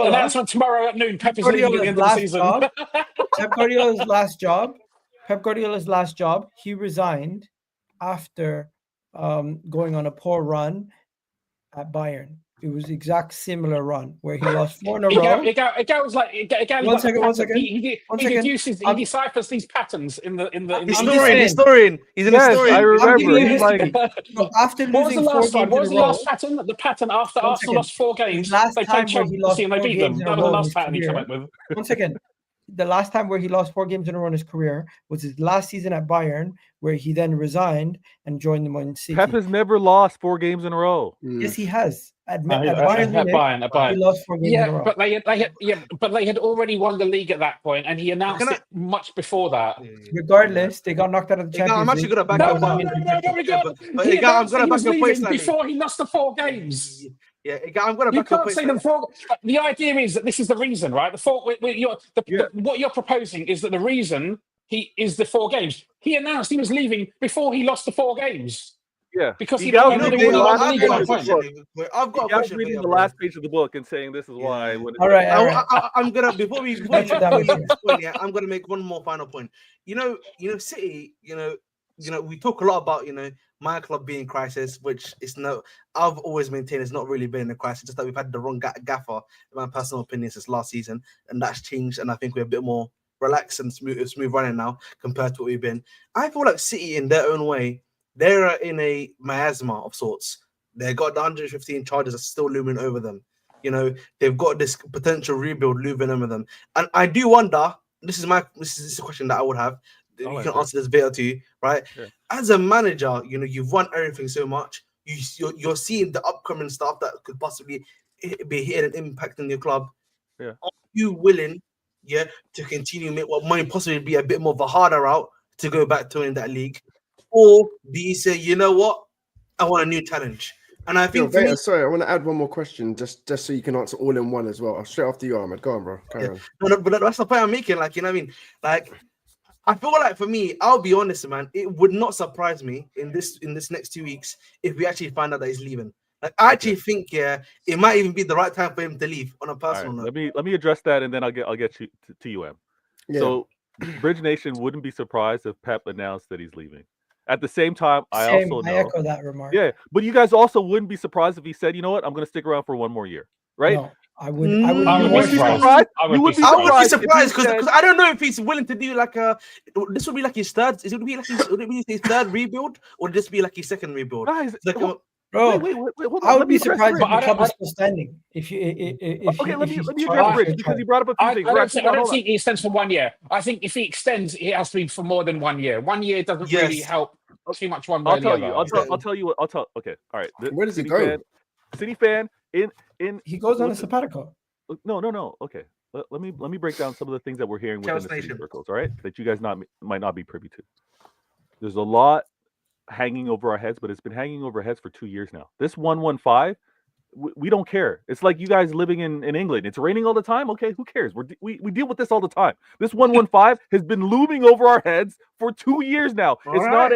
announcement tomorrow at noon. Pep is leaving at the end of the season. Pep Guardiola's last job, he resigned after going on a poor run at Bayern. It was the exact similar run where he lost 4 in a row. It goes like One second. He deciphers these patterns in the. Historian. He's an historian. I remember. So after losing 4 games in a row. What was the last pattern? The pattern after Arsenal lost 4 games. They played Chelsea and they beat them. That was the last pattern he came up with. 1 second. The last time where he lost 4 games in a row in his career was his last season at Bayern, where he then resigned and joined the Man City. Pep has never lost 4 games in a row. Yes, he has. At Bayern. He lost 4 games in a row. But they had already won the league at that point, and he announced it much before that. Regardless, they got knocked out of the Champions League. I'm actually going to back up. I'm going to back your point before he lost the 4 games. Yeah, I'm going to back up. The idea is that this is the reason, right? What you're proposing is that the reason he is the 4 games. He announced he was leaving before he lost the 4 games. Yeah, because I've got reading the last page of the book and saying this is why. All right. I'm gonna before we I'm gonna make one more final point. City. We talk a lot about my club being in crisis, which is I've always maintained it's not really been in a crisis. Just that we've had the wrong gaffer, in my personal opinion, since last season, and that's changed. And I think we're a bit more relaxed and smooth running now compared to what we've been. I feel like City, in their own way, they're in a miasma of sorts. They got the 115 charges are still looming over them. They've got this potential rebuild looming over them, and I do wonder. This is a question that I would have. You can answer this better too, right? Yeah. As a manager, you've won everything so much. You're seeing the upcoming stuff that could possibly be hitting an impact on your club. Yeah. Are you willing, to continue make what might possibly be a bit more of a harder route to go back to in that league, or do you say, you know what, I want a new challenge. And I Yo, think for me, Vator, sorry, I want to add one more question, just so you can answer all in one as well. Straight after you, Ahmed. Go on, bro. Carry on. no, but that's the point I'm making. Like, you know what I mean? Like, I feel like for me, I'll be honest, man, it would not surprise me in this next 2 weeks if we actually find out that he's leaving. Like, I actually think, it might even be the right time for him to leave on a personal note. Let me address that, and then I'll get you to UM. Yeah. So, Bridge Nation wouldn't be surprised if Pep announced that he's leaving. At the same time, I echo that remark. Yeah, but you guys also wouldn't be surprised if he said, you know what, I'm going to stick around for one more year, right? No, I would be surprised. I would be surprised because I don't know if he's willing to do like this would be like his third. Would it be his third rebuild, or would this be like his second rebuild? Guys, like, hold on. I would be surprised if the club is still standing. Let me address Bridge because he brought up a few things. I don't think he extends for 1 year. I think if he extends, it has to be for more than 1 year. 1 year doesn't really help too much one way or the other. Okay, all right. Where does he go? City fan in he goes on a sabbatical. No. Okay, let me break down some of the things that we're hearing within the city circles. All right, that you guys might not be privy to. There's a lot hanging over our heads, but it's been hanging over our heads for 2 years now. This 115, we don't care. It's like you guys living in England. It's raining all the time. Okay, who cares? We deal with this all the time. This 115 has been looming over our heads for 2 years now. It's not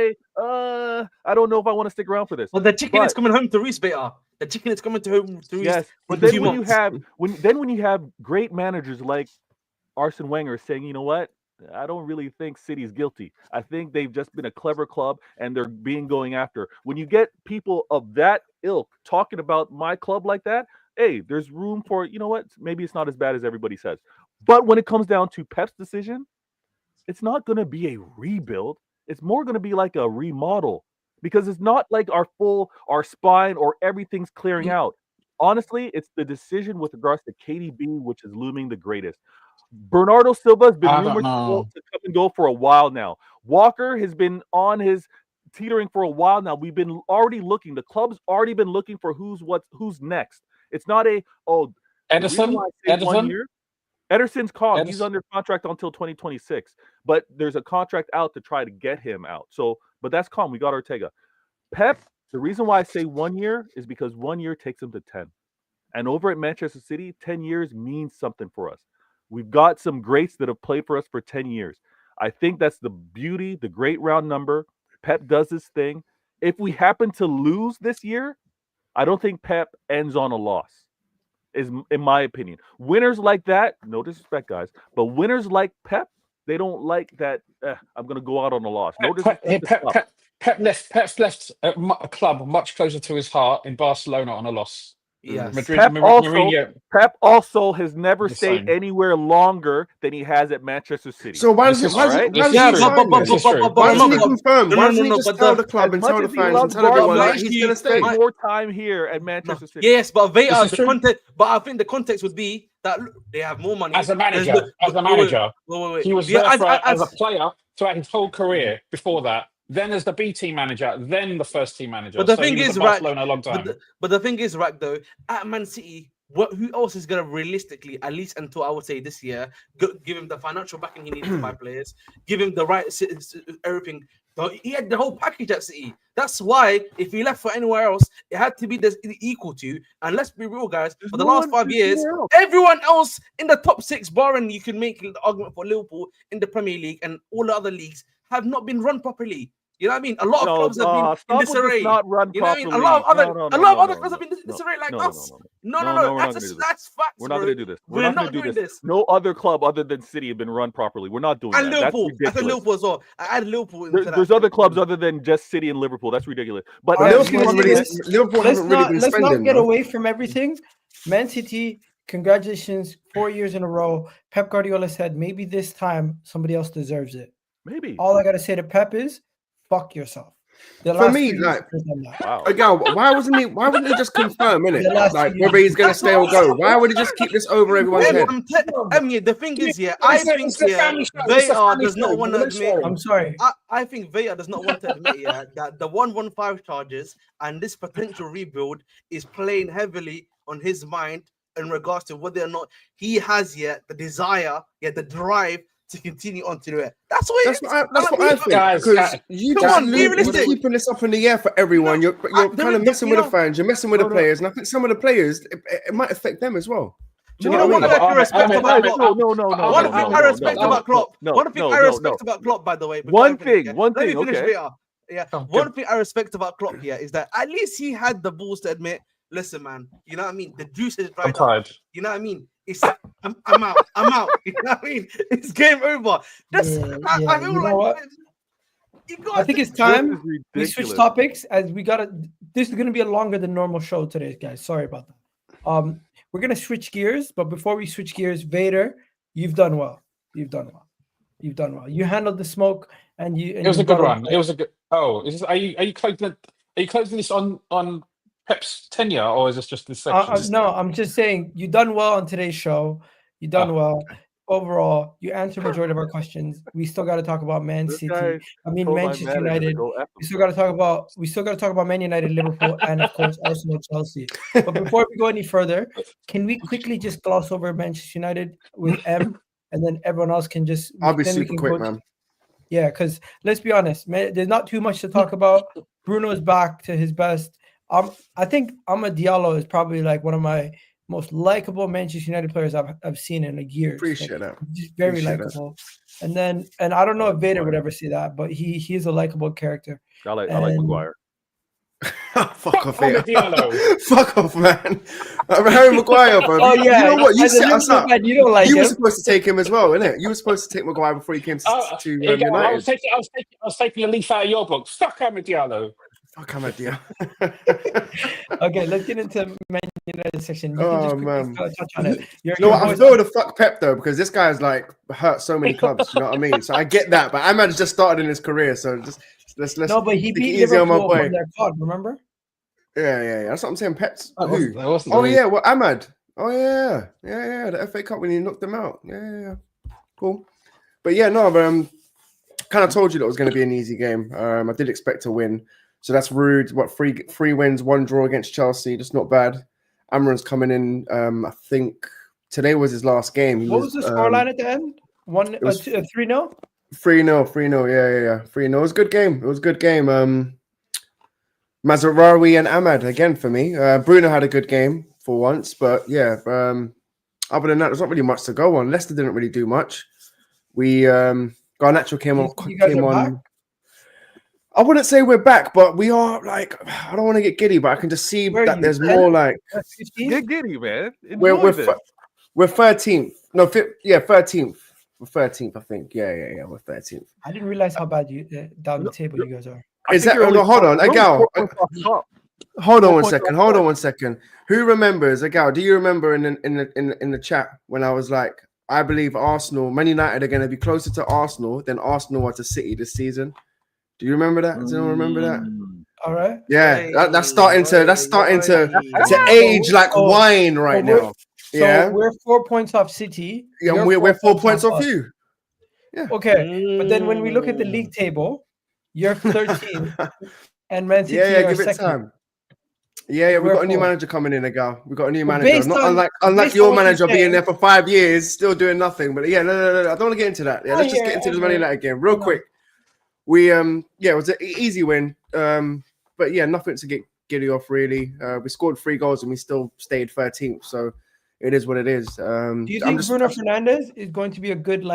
I don't know if I want to stick around for this. Well, the chicken is coming home to roost, Vator. The chicken is coming home to roost. Yes, but then when you have great managers like Arsene Wenger saying, you know what? I don't really think City's guilty. I think they've just been a clever club and they're being going after. When you get people of that ilk talking about my club like that, hey, there's room for, you know what? Maybe it's not as bad as everybody says. But when it comes down to Pep's decision, it's not going to be a rebuild. It's more going to be like a remodel because it's not like our spine or everything's clearing out. Honestly, it's the decision with regards to KDB, which is looming the greatest. Bernardo Silva has been rumored to come and go for a while now. Walker has been on his teetering for a while now. We've been already looking. The club's already been looking for who's next. It's not Ederson. Ederson's called. He's under contract until 2026, but there's a contract out to try to get him out. So, but that's calm. We got Ortega. Pep. The reason why I say 1 year is because 1 year takes him to 10, and over at Manchester City, 10 years means something for us. We've got some greats that have played for us for 10 years. I think that's the beauty, the great round number. Pep does his thing. If we happen to lose this year, I don't think Pep ends on a loss, is in my opinion. Winners like that, no disrespect, guys, but winners like Pep, they don't like that, I'm going to go out on a loss. No disrespect. Pep left a club much closer to his heart in Barcelona on a loss. Yes. Pep also has never stayed anywhere longer than he has at Manchester City. So why doesn't he confirm? Why doesn't he just tell the club and tell the fans and tell everyone that he's going to stay more time here at Manchester City? Yes, but Vator, I think the context would be that they have more money as a manager. He was there as a player throughout his whole career before that. Then as the B team manager, then the first team manager. But the thing is, Barcelona a long time. But the thing is, right though, at Man City, who else is going to realistically, at least until I would say this year, give him the financial backing he needs to buy players, give him the right everything. He had the whole package at City. That's why if he left for anywhere else, it had to be equal to. And let's be real, guys. For the last 5 years, everyone else in the top six, barring you can make the argument for Liverpool in the Premier League and all the other leagues, have not been run properly. You know what I mean? A lot of clubs have been in disarray. You know what I mean? A lot of other clubs have been in disarray like us. No. That's facts. We're not going to do this. We're not going to do this. No other club other than City have been run properly. We're not doing that. Liverpool. That's Liverpool as well. I add Liverpool. There's other clubs other than just City and Liverpool. That's ridiculous. But Liverpool hasn't really been spending. Let's not get away from everything. Man City, congratulations, 4 years in a row. Pep Guardiola said maybe this time somebody else deserves it. Maybe. All I gotta say to Pep is, fuck yourself. For me, like, why wouldn't he just confirm, innit? Like, whether he's gonna stay or go? Why would he just keep this over everyone's head? The thing is, I think Vator does not want to admit. I'm sorry. I think Vator does not want to admit that the 115 charges and this potential rebuild is playing heavily on his mind in regards to whether or not he has the desire, the drive to continue on to do it. That's what I think. Guys, Because you come just on, be realistic. keeping this up in the air for everyone. You're kind of messing with the fans. You're messing with the players, and I think some of the players it might affect them as well. Do you know what I mean? I respect about Klopp. One thing I respect about Klopp. One thing I respect about Klopp, by the way. One thing. Okay. Yeah. One thing I respect about Klopp here is that at least he had the balls to admit, listen, man. You know what I mean? The juice is dried up. You know what I mean? I'm out. You know what I mean? It's game over. I feel you know what? I think it's time we switch topics as we gotta. This is gonna be a longer than normal show today, guys. Sorry about that. We're gonna switch gears, but before we switch gears, Vator, you've done well. You handled the smoke, and you. It was a good run. It was a good. Oh, are you closing this on Pep's tenure, or is this just this section? No, I'm just saying you done well on today's show. You done well. Overall, you answered majority of our questions. We still got to talk about Man City. Manchester United. We still got to talk about Man United, Liverpool, and of course Arsenal, Chelsea. But before we go any further, can we quickly just gloss over Manchester United with M, and then everyone else can just. I'll be super quick, man. Yeah, because let's be honest, man, there's not too much to talk about. Bruno is back to his best. I think Amad Diallo is probably like one of my most likable Manchester United players I've seen in a year. Appreciate that. Just very likable. And I don't know if Vader would ever see that, but he's a likable character. I like Maguire. Fuck off here. Fuck off, man. Harry Maguire, bro. Oh, yeah. You know what? You set us up. You don't like you him. were supposed to take him as well, innit? You were supposed to take Maguire before he came to United. I was taking a leaf out of your book. Fuck Amad Diallo. Fuck Amad Diallo. Okay, let's get into Man United section. You man. Touch on it. I feel the fuck Pep though, because this guy's like hurt so many clubs. You know what I mean? So I get that, but Ahmad just started in his career, so just let's. No, but he beat Liverpool from their pod. Remember? Yeah. That's what I'm saying. Pep's who? Well, Ahmad. Oh yeah. The FA Cup when he knocked them out. Yeah. Cool. But yeah, no, but kind of told you that it was going to be an easy game. I did expect to win. So that's rude. What, three wins, 1 draw against Chelsea. That's not bad. Amaran's coming in. I think today was his last game. What was the scoreline at the end? 3-0? 3-0. 3-0. Yeah. 3-0. It was a good game. Mazraoui and Ahmad again for me. Bruno had a good game for once, but yeah. Other than that, there's not really much to go on. Leicester didn't really do much. Garnacho came on. I wouldn't say we're back, but we are like, I don't want to get giddy, but I can just see that there's more like. Get giddy, man. We're 13th. No, 13th. We're 13th, I think. Yeah. We're 13th. I didn't realize how bad you down the table you guys are. Is that? Hold on, Agal. Hold on one second. Who remembers, Agal? Do you remember in the chat when I was like, I believe Man United are going to be closer to Arsenal than Arsenal are to City this season? Do you remember that? Does anyone remember that? All right. Yeah, that's starting to age like wine right now. So we're 4 points off City. Yeah, we're 4 points off you. Yeah. Okay, but then when we look at the league table, you're 13th, and Man City are give it second. time. Yeah, we've got a new manager coming in, Agal. We've got a new manager. Unlike your manager being there for 5 years, still doing nothing. But yeah, no. I don't want to get into that. Yeah, let's just get into the Man United game real quick. We it was an easy win. But yeah, nothing to get giddy off really. We scored 3 goals and we still stayed 13th. So it is what it is. Do you think Bruno Fernandes is going to be a good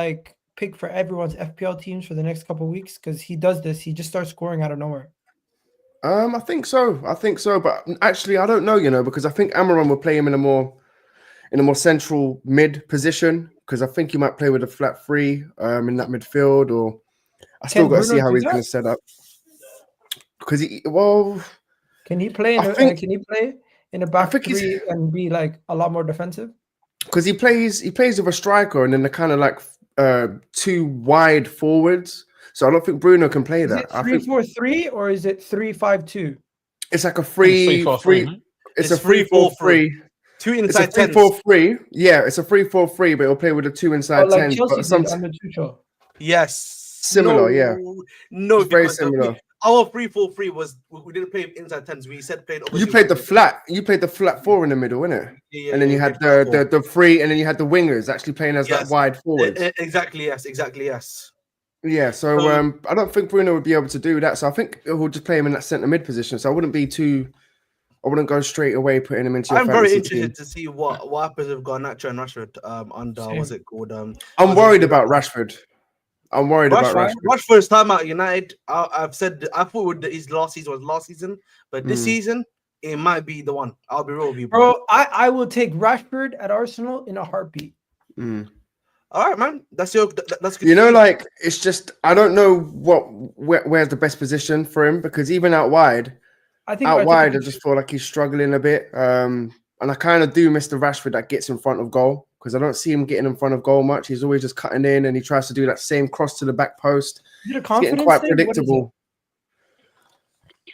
pick for everyone's FPL teams for the next couple of weeks? Because he does this. He just starts scoring out of nowhere. I think so. But actually, I don't know. Because I think Amaran will play him in a more central mid position. Because I think he might play with a flat 3 in that midfield or. I still got to see how he's going to set up. Because can he play in a back 3 and be like a lot more defensive? Because he plays with a striker and then the kind of like 2 wide forwards. So I don't think Bruno can play that. Is it 3-4-3 or is it 3-5-2? It's like a 3-4-3. It's a 3-4-3. 2 inside 10. 3-4-3. Yeah, it's a 3-4-3, but he'll play with the 2 inside 10. Chelsea did under Tuchel. Yes. Similar, No, it's very similar. Our 3-4-3 was we didn't play inside 10s. We said played. You played the flat. You played the flat 4 in the middle, innit? Yeah, and then you had the 3, and then you had the wingers actually playing as that wide forward. Exactly. Yes. Yeah, so I don't think Bruno would be able to do that. So I think we'll just play him in that centre mid position. So I wouldn't go straight away putting him into your I'm very fantasy interested team. to see what happens with Garnacho and Rashford under Same. what's it called? I'm worried about Rashford. I'm worried about Rashford. Rashford's time at United. I've said I thought his last season was last season, but this season it might be the one. I'll be real with you, bro. I will take Rashford at Arsenal in a heartbeat. All right, man. That's good. You know, like it's just I don't know where's the best position for him because even out wide, I just feel like he's struggling a bit. And I kind of do miss the Rashford that gets in front of goal because I don't see him getting in front of goal much. He's always just cutting in and he tries to do that same cross to the back post. Is it a confidence getting quite predictable.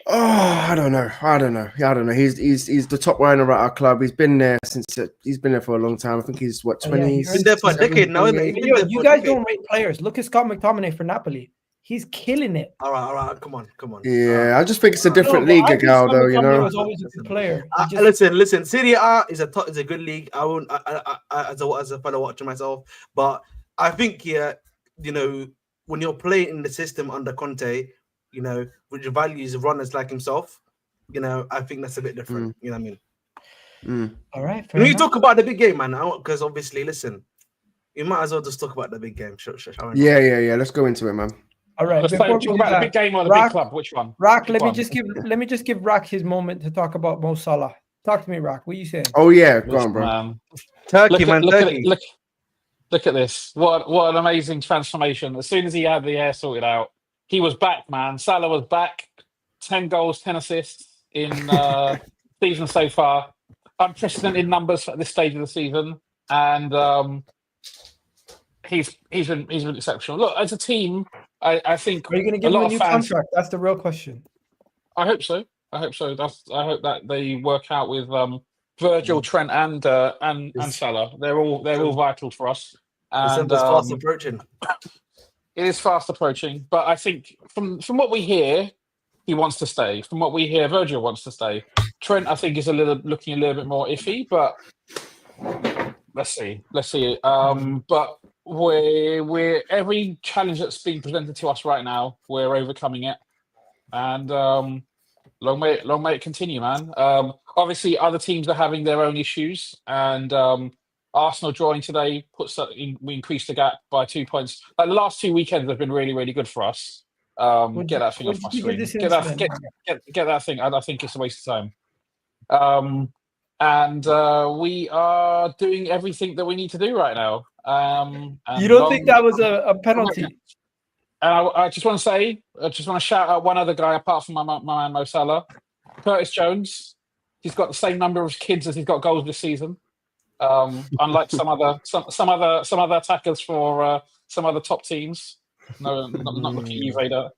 Oh, I don't know. He's the top runner at our club. He's been there he's been there for a long time. I think he's 20. He's been there for a decade now. You guys don't rate players. Look at Scott McTominay for Napoli. He's killing it. All right. Come on. Yeah, I just think it's a different league, Gal. Though you know, was always a good player. Listen. Serie A is a good league. I won't as a fellow watcher myself, but I think when you're playing in the system under Conte, which values runners like himself, I think that's a bit different. You know what I mean? All right. When you talk about the big game, man, because obviously, listen, you might as well just talk about the big game. Sure. Yeah. Let's go into it, man. All right. Let's talk about the big game or the big club. Which one? Rock, let me just give Rock his moment to talk about Mo Salah. Talk to me, Rock. What are you saying? Oh yeah, go on, bro. Turkey. Look at this. What an amazing transformation. As soon as he had the hair sorted out, he was back, man. Salah was back. 10 goals, 10 assists in season so far. Unprecedented numbers at this stage of the season. And he's been exceptional. Look, as a team, I think are you going to give him a new contract? That's the real question. I hope so. I hope that they work out with Virgil, Trent, and Salah. They're all vital for us. And it's fast approaching. It is fast approaching, but I think from what we hear, he wants to stay. From what we hear, Virgil wants to stay. Trent, I think, is looking a little bit more iffy, but let's see. But we're every challenge that's being presented to us right now, we're overcoming it, and long may it continue, man. Obviously, other teams are having their own issues, and Arsenal drawing today we increased the gap by 2 points. Like the last 2 weekends have been really, really good for us. Get that thing off my screen. Get that thing. I think it's a waste of time. And we are doing everything that we need to do right now. You don't think that was a penalty? And I just want to shout out one other guy apart from my man Mo Salah, Curtis Jones. He's got the same number of kids as he's got goals this season. Unlike some other attackers for some other top teams. No, not looking at you, Vator.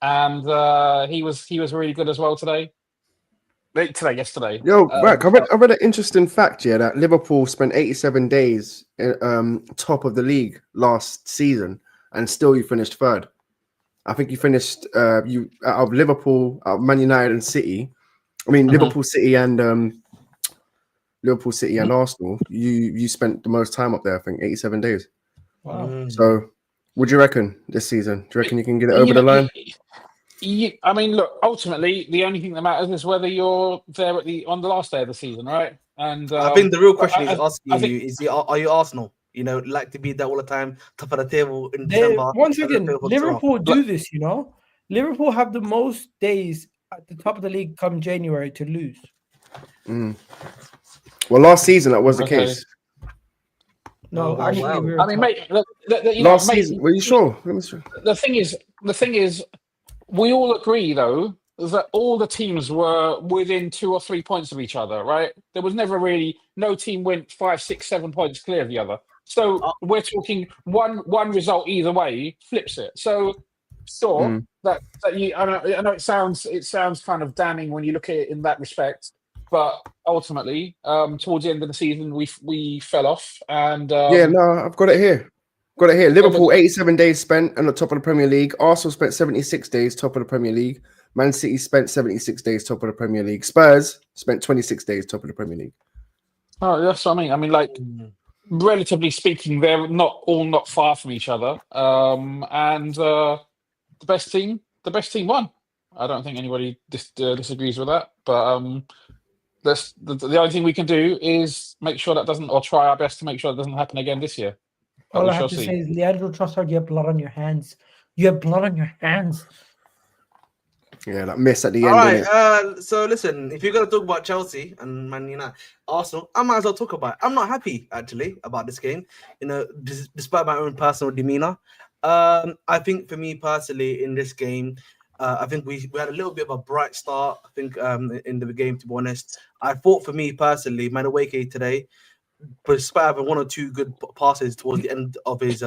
And he was really good as well today. Yesterday. Yo, Rack, I read an interesting fact here that Liverpool spent 87 days top of the league last season, and still you finished third. I think you finished out of Liverpool, out of Man United and City. I mean Liverpool, City, and Arsenal. You spent the most time up there. I think 87 days. Wow. So, what do you reckon this season? Do you reckon you can get it over the line? I mean, look. Ultimately, the only thing that matters is whether you're there on the last day of the season, right? And I think the real question are you Arsenal? Like to be there all the time, top of the table in December. Once again, Liverpool do this. Liverpool have the most days at the top of the league come January to lose. Well, last season that was the case. No, actually, wow. I mean, mate. Last season, were you sure? The thing is, we all agree though that all the teams were within 2 or 3 points of each other, right? There was never really no team went 5, 6, 7 points clear of the other. So we're talking one result either way flips it. So that you, I know it sounds kind of damning when you look at it in that respect. But ultimately, towards the end of the season, we fell off. And I've got it here. Liverpool 87 days spent on the top of the Premier League. Arsenal spent 76 days top of the Premier League. Man City spent 76 days top of the Premier League. Spurs spent 26 days top of the Premier League. Oh, that's what I mean. I mean, like relatively speaking, they're not far from each other. And the best team won. I don't think anybody disagrees with that. But the only thing we can do is make sure that doesn't, or try our best to make sure that doesn't happen again this year. But All we I shall have to see. say is, Leandro Trossard, you have blood on your hands. You have blood on your hands. Yeah, that miss at the All end. right. So listen, if you're gonna talk about Chelsea and Man United, Arsenal, I might as well talk about it. I'm not happy actually about this game. You know, despite my own personal demeanor. I think for me personally in this game, I think we had a little bit of a bright start. I think in the game, to be honest, I thought for me personally, Madueke today, despite having one or two good passes towards the end of his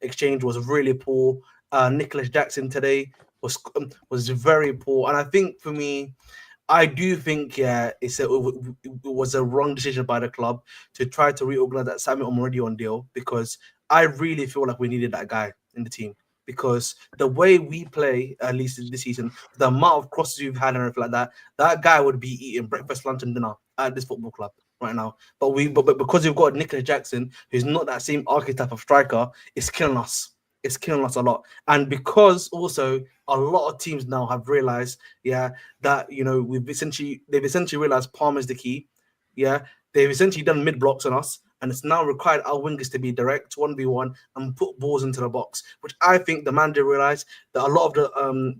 exchange, was really poor. Nicholas Jackson today was very poor, and I think for me, I do think it was a wrong decision by the club to try to reorganize that Samuel Omoredion deal, because I really feel like we needed that guy in the team, because the way we play, at least this season, the amount of crosses we've had and everything like that, that guy would be eating breakfast, lunch, and dinner at this football club right now. But because we've got Nicholas Jackson, who's not that same archetype of striker, it's killing us. It's killing us a lot. And because also a lot of teams now have realized, that they've essentially realized Palmer's the key. Yeah, they've essentially done mid blocks on us, and it's now required our wingers to be direct 1v1 and put balls into the box, which I think the manager realized, that a lot of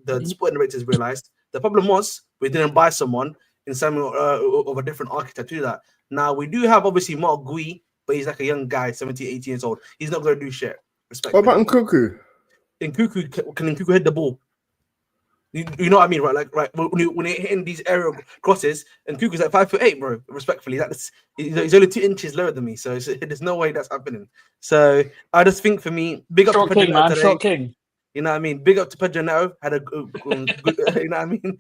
the sporting directors realized. The problem was we didn't buy someone in Samuel of a different archetype to do that. Now we do have obviously Mark Gui, but he's like a young guy, 17, 18 years old. He's not going to do shit. What about Nkuku? Nkuku, can Nkuku hit the ball? You know what I mean, right? Like, right when you're hitting these aerial crosses, and Nkuku's like 5'8", bro. Respectfully, he's only 2 inches lower than me, so there's no way that's happening. So I just think for me, big up to Pedro Neto today. Short king. You know what I mean? Big up to Pedro Neto. Had a good, you know what I mean?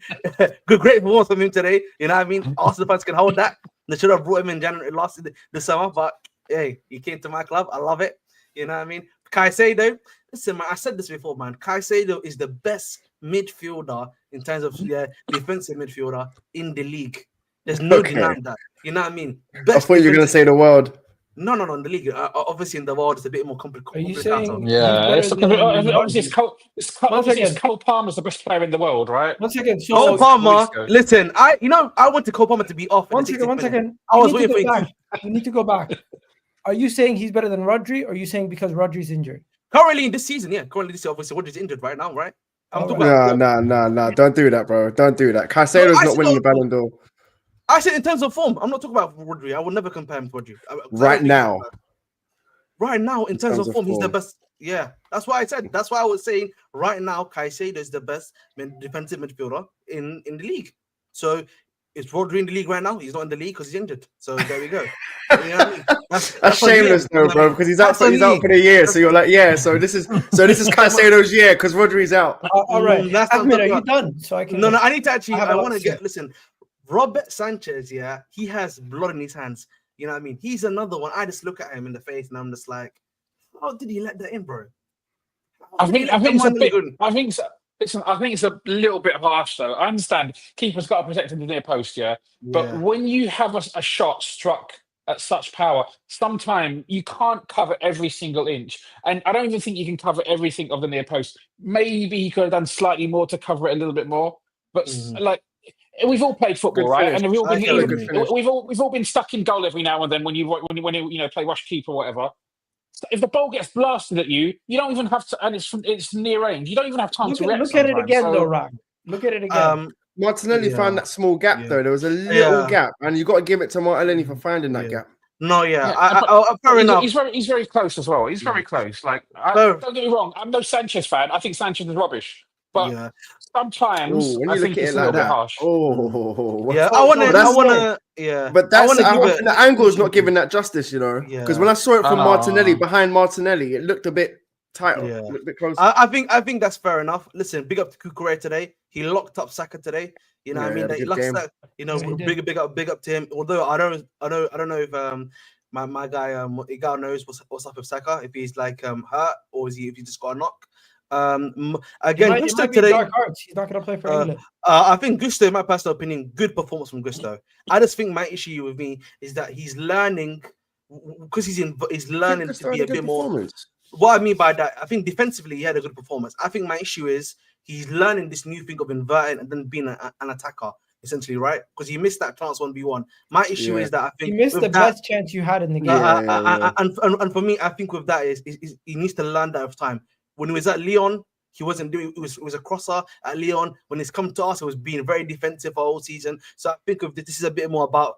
Great performance from him today. You know what I mean? Arsenal fans can hold that. They should have brought him in January last the summer, but hey, he came to my club. I love it. You know what I mean? Caicedo, listen, man, I said this before, man. Caicedo is the best midfielder in terms of defensive midfielder in the league. There's no denying that. You know what I mean? I thought you were going to say the world. No, in the league. Obviously, in the world, it's a bit more complicated. Are you saying? Yeah, obviously, it's Cole Palmer's the best player in the world, right? One second. So Cole Palmer, listen, I want Cole Palmer to be off. One second. I was waiting for you. You need to go back. Are you saying he's better than Rodri, or are you saying because Rodri's injured? Currently in this season, yeah. Currently this season, obviously, Rodri's injured right now, right? No. Don't do that, bro. Don't do that. Caicedo's not winning the Ballon d'Or. I said in terms of form. I'm not talking about Rodri. I will never compare him to Rodri. Right now, in terms of form, he's the best. Yeah, that's why I said. That's why I was saying right now, Caicedo is the best defensive midfielder in the league. So is Rodri in the league right now? He's not in the league because he's injured. So there we go. You know what I mean? That's shameless though, bro, because he's out for the year. So you're like, yeah. So this is Caicedo's year because Rodri's out. All right, Ahmed, are you done? So I can. No. I need to actually. I want to get. Listen, Robert Sanchez. Yeah, he has blood in his hands. You know what I mean? He's another one. I just look at him in the face and I'm just like, how did he let that in, bro? I think it's a little bit harsh, though. I understand keeper's got to protect the near post, but when you have a shot struck at such power, sometimes you can't cover every single inch. And I don't even think you can cover everything of the near post. Maybe he could have done slightly more to cover it a little bit more. But like, we've all played football, right? And we've all been stuck in goal every now and then when you play rush keeper or whatever. If the ball gets blasted at you, you don't even have to, and it's near range. You don't even have time to react. Look at it again, though, Rock. Look at it again. Martinelli found that small gap, though. There was a little gap, and you got to give it to Martinelli for finding that gap. No, fair enough. He's very close as well. He's very close. Like, don't get me wrong. I'm no Sanchez fan. I think Sanchez is rubbish. But sometimes I think it's a little bit harsh. I want to. But the angle is not giving that justice, you know. Because when I saw it from Martinelli behind Martinelli, it looked a bit tighter, a little bit closer. I think that's fair enough. Listen, big up to Kukurea today. He locked up Saka today. You know what I mean? He lost that. You know, big up to him. Although I don't know if my guy Igal knows what's up with Saka. If he's like hurt or if he just got a knock. Again, Gusto today. He's not going to play for England. I think Gusto, in my personal opinion, good performance from Gusto. I just think my issue with me is that he's learning because he's learning to be a bit more. performance. What I mean by that, I think defensively he had a good performance. I think my issue is he's learning this new thing of inverting and then being an attacker, essentially, right? Because he missed that chance 1v1. My issue is that I think you missed the best chance you had in the game. And for me, I think with that is he needs to learn that with time. When he was at Lyon, he wasn't doing it. Was a crosser at Lyon. When he's come to us, it was being very defensive all season. So I think of this is a bit more about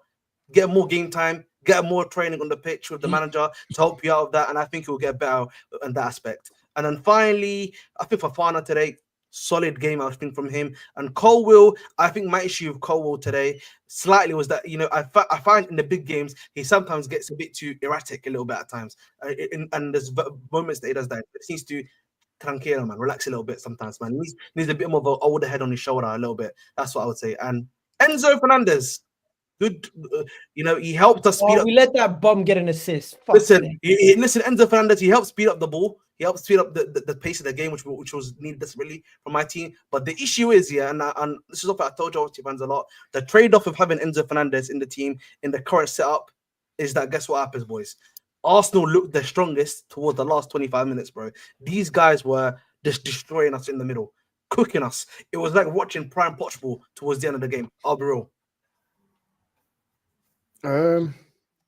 get more game time, get more training on the pitch with the manager to help you out of that, and I think he'll get better in that aspect. And then finally, I think Fofana today, solid game I think from him. And Colwill, I think my issue with Colwill today slightly was that, you know, I find in the big games he sometimes gets a bit too erratic a little bit at times, and there's moments that he does that. It needs to tranquilo, man, relax a little bit sometimes, man. He needs a bit more of an older head on his shoulder a little bit. That's what I would say. And Enzo Fernandez, good, you know, he helped us speed up. We let that bum get an assist. Listen, Enzo Fernandez, he helped speed up the ball. He helped speed up the pace of the game, which was needed desperately from my team. But the issue is, and this is what I told you fans a lot, the trade-off of having Enzo Fernandez in the team in the current setup is that, guess what happens, boys? Arsenal looked their strongest towards the last 25 minutes, bro. These guys were just destroying us in the middle, cooking us. It was like watching prime Portugal towards the end of the game. I'll be real. And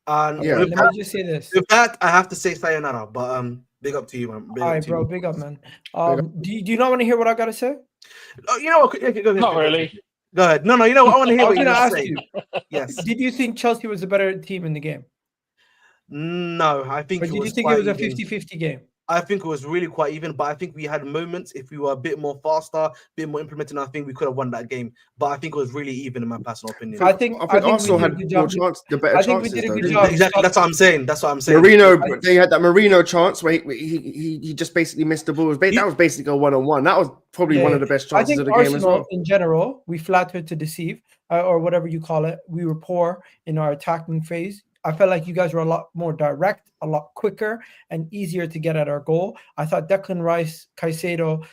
yeah, let me just say this. With that, I have to say sayonara, but big up to you, man. All right, bro, big up, man. Do you not want to hear what I gotta say? You know what? Go ahead. Not really. Go ahead. No, you know what? I want to hear what you ask say. You. Yes. Did you think Chelsea was a better team in the game? No, I think. Or did you think it was a 50-50 game? I think it was really quite even, but I think we had moments. If we were a bit more faster, a bit more implementing, I think we could have won that game. But I think it was really even, in my personal opinion. I think Arsenal had more chance, the better chances. We did a good job. Exactly, that's what I'm saying. Marino, they had that Marino chance where he just basically missed the ball. That was basically a 1-on-1. That was probably one of the best chances of the game as well. In general, we flattered to deceive, or whatever you call it. We were poor in our attacking phase. I felt like you guys were a lot more direct, a lot quicker, and easier to get at our goal. I thought Declan Rice, Caicedo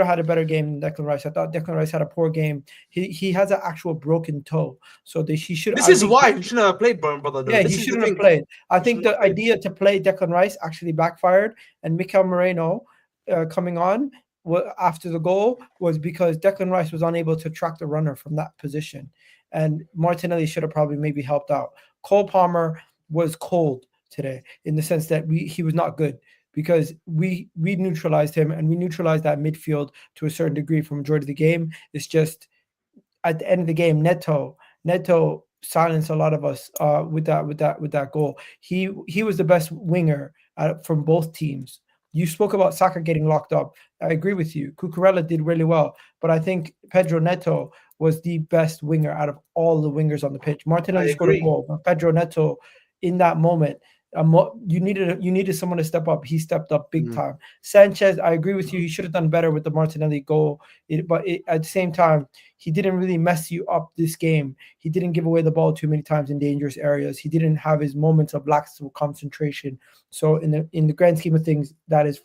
had a better game than Declan Rice. I thought Declan Rice had a poor game. He has an actual broken toe, so he should. This is why he shouldn't have played, brother. Yeah, he shouldn't have played. I think the idea to play Declan Rice actually backfired, and Mikel Moreno coming on after the goal was because Declan Rice was unable to track the runner from that position, and Martinelli should have probably maybe helped out. Cole Palmer was cold today in the sense that he was not good because we neutralized him, and we neutralized that midfield to a certain degree for majority of the game. It's just at the end of the game, Neto silenced a lot of us with that goal. He was the best winger from both teams. You spoke about Saka getting locked up. I agree with you. Cucurella did really well, but I think Pedro Neto was the best winger out of all the wingers on the pitch. Martinelli scored a goal, but Pedro Neto, in that moment, you needed someone to step up. He stepped up big time. Sanchez, I agree with you. He should have done better with the Martinelli goal, but at the same time, he didn't really mess you up this game. He didn't give away the ball too many times in dangerous areas. He didn't have his moments of lack of concentration. So in the grand scheme of things, that is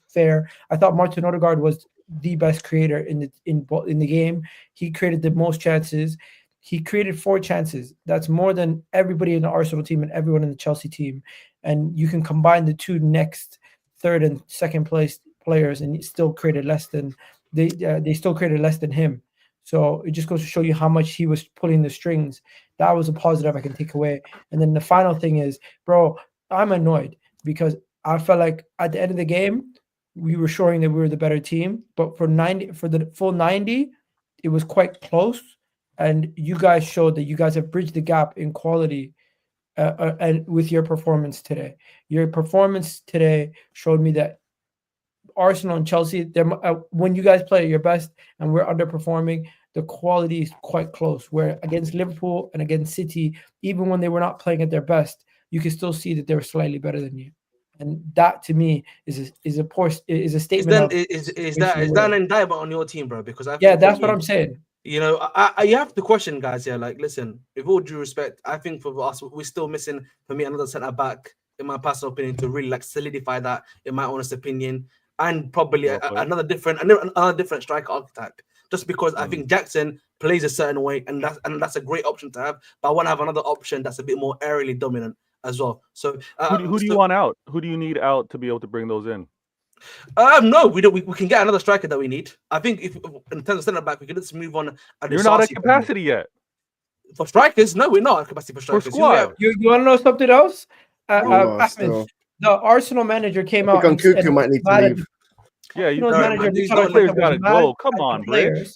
fair. I thought Martin Odegaard was the best creator in the game. He created the most chances. He created 4 chances. That's more than everybody in the Arsenal team and everyone in the Chelsea team. And you can combine the two next third and second place players, and he still created less than they still created less than him. So it just goes to show you how much he was pulling the strings. That was a positive I can take away. And then the final thing is, bro, I'm annoyed because I felt like at the end of the game, we were showing that we were the better team, but for the full 90, it was quite close, and you guys showed that you guys have bridged the gap in quality, and with your performance today. Your performance today showed me that Arsenal and Chelsea, when you guys play at your best and we're underperforming, the quality is quite close. Where against Liverpool and against City, even when they were not playing at their best, you can still see that they were slightly better than you. And that to me is a statement. Is that an indictment on your team, bro? Because that's what I'm saying. You know, you have to question, guys. Yeah, like, listen, with all due respect, I think for us, we're still missing, for me, another centre back, in my personal opinion, to really like solidify that, in my honest opinion, and probably another different striker archetype. Just because I think Jackson plays a certain way, and that's a great option to have. But I want to have another option that's a bit more aerially dominant. as well. So who do you want out? Who do you need out to be able to bring those in? No, we don't. We can get another striker that we need. I think if in terms of centre back, we can just move on. You're not at capacity yet for strikers. No, we're not at capacity for strikers. For squad. You want to know something else? Ahmed, still. the Arsenal manager came I out think and Nkunku might need to leave. Yeah, you manager these players gotta go. Come on, Bridge.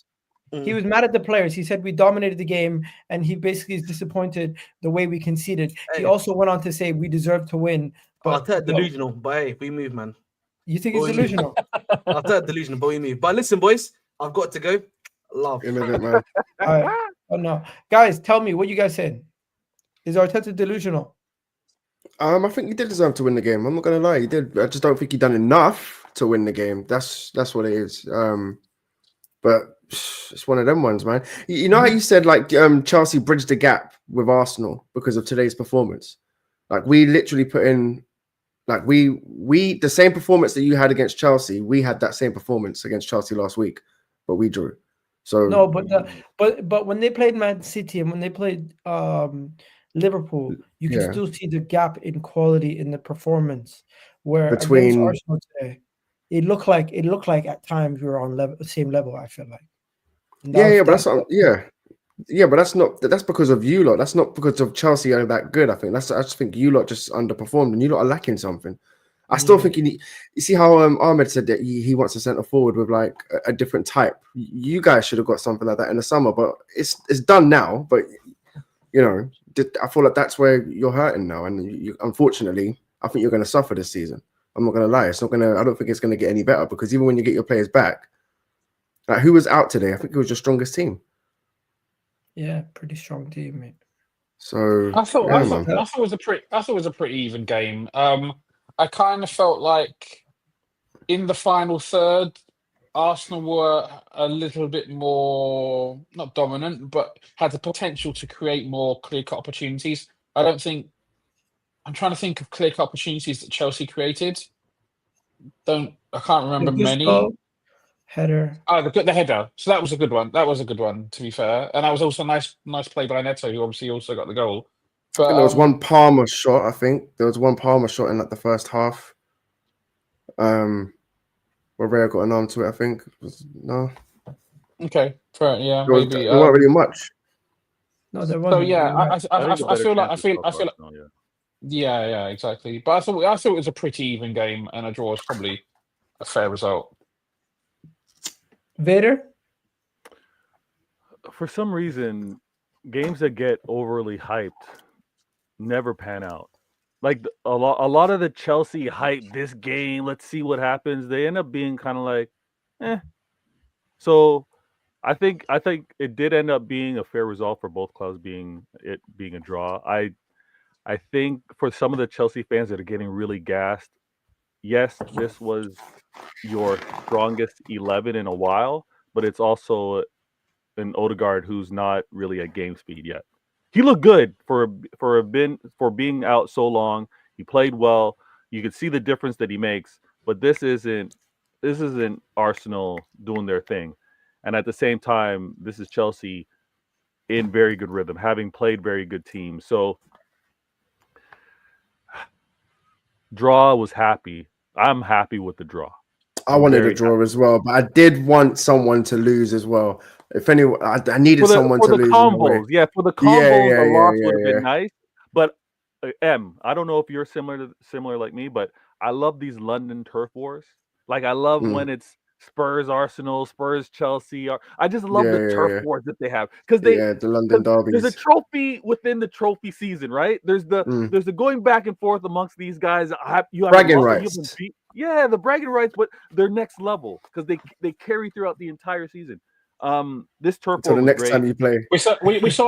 He was mad at the players. He said we dominated the game, and he basically is disappointed the way we conceded. Hey. He also went on to say we deserve to win. But delusional, but hey, we move, man. You think it's delusional? I'll tell delusional, but we move. But listen, boys, I've got to go. Love. In a bit, man. All right. Oh no, guys, tell me what you guys said. Is Arteta delusional? I think he did deserve to win the game. I'm not gonna lie, he did. I just don't think he done enough to win the game. That's what it is. But it's one of them ones, man. You know how you said like Chelsea bridged the gap with Arsenal because of today's performance. Like we literally put in, like we the same performance that you had against Chelsea. We had that same performance against Chelsea last week, but we drew. So no, but when they played Man City and when they played Liverpool, you can still see the gap in quality in the performance. Where between Arsenal today, it looked like at times we were on same level. I feel like. But that's because of you lot. That's not because of Chelsea are that good. I just think you lot just underperformed and you lot are lacking something. I still think you see how Ahmed said that he wants a centre forward with like a different type. You guys should have got something like that in the summer, but it's done now. But you know, I feel like that's where you're hurting now, and you, unfortunately, I think you're going to suffer this season. I'm not going to lie. It's not going to. I don't think it's going to get any better because even when you get your players back, like who was out today? I think it was your strongest team. Yeah, pretty strong team, mate. So I thought it was a pretty even game. I kind of felt like in the final third, Arsenal were a little bit more not dominant, but had the potential to create more clear-cut opportunities. I'm trying to think of clear-cut opportunities that Chelsea created. I can't remember many. Header. Oh, the header. So that was a good one. That was a good one, to be fair. And that was also a nice play by Neto, who obviously also got the goal. But there was one Palmer shot. I think there was one Palmer shot in like the first half. Where Ray got an arm to it. I think no. Okay, fair. Yeah, maybe there weren't really much. No, there wasn't. So yeah, I feel. Yeah, exactly. But I thought it was a pretty even game, and a draw is probably a fair result. Vator? For some reason, games that get overly hyped never pan out. Like a lot of the Chelsea hype this game, let's see what happens. They end up being kind of like, eh. So I think it did end up being a fair result for both clubs being a draw. I think for some of the Chelsea fans that are getting really gassed, yes, this was your strongest 11 in a while, but it's also an Odegaard who's not really at game speed yet. He looked good for being out so long. He played well. You could see the difference that he makes, but this isn't Arsenal doing their thing. And at the same time, this is Chelsea in very good rhythm, having played very good teams. So draw was happy. I'm happy with the draw. I wanted a draw as well, but I did want someone to lose as well. If anyone, I needed someone to lose. Combos, for the combos, the loss would have been nice. But I don't know if you're similar like me, but I love these London turf wars. Like I love when it's Spurs, Arsenal, Spurs, Chelsea. I just love the turf wars that they have because the London derbies. There's a trophy within the trophy season, right? There's the going back and forth amongst these guys. You have bragging rights. Yeah, the bragging rights, but they're next level because they carry throughout the entire season. This turf war the next great. time you play. We saw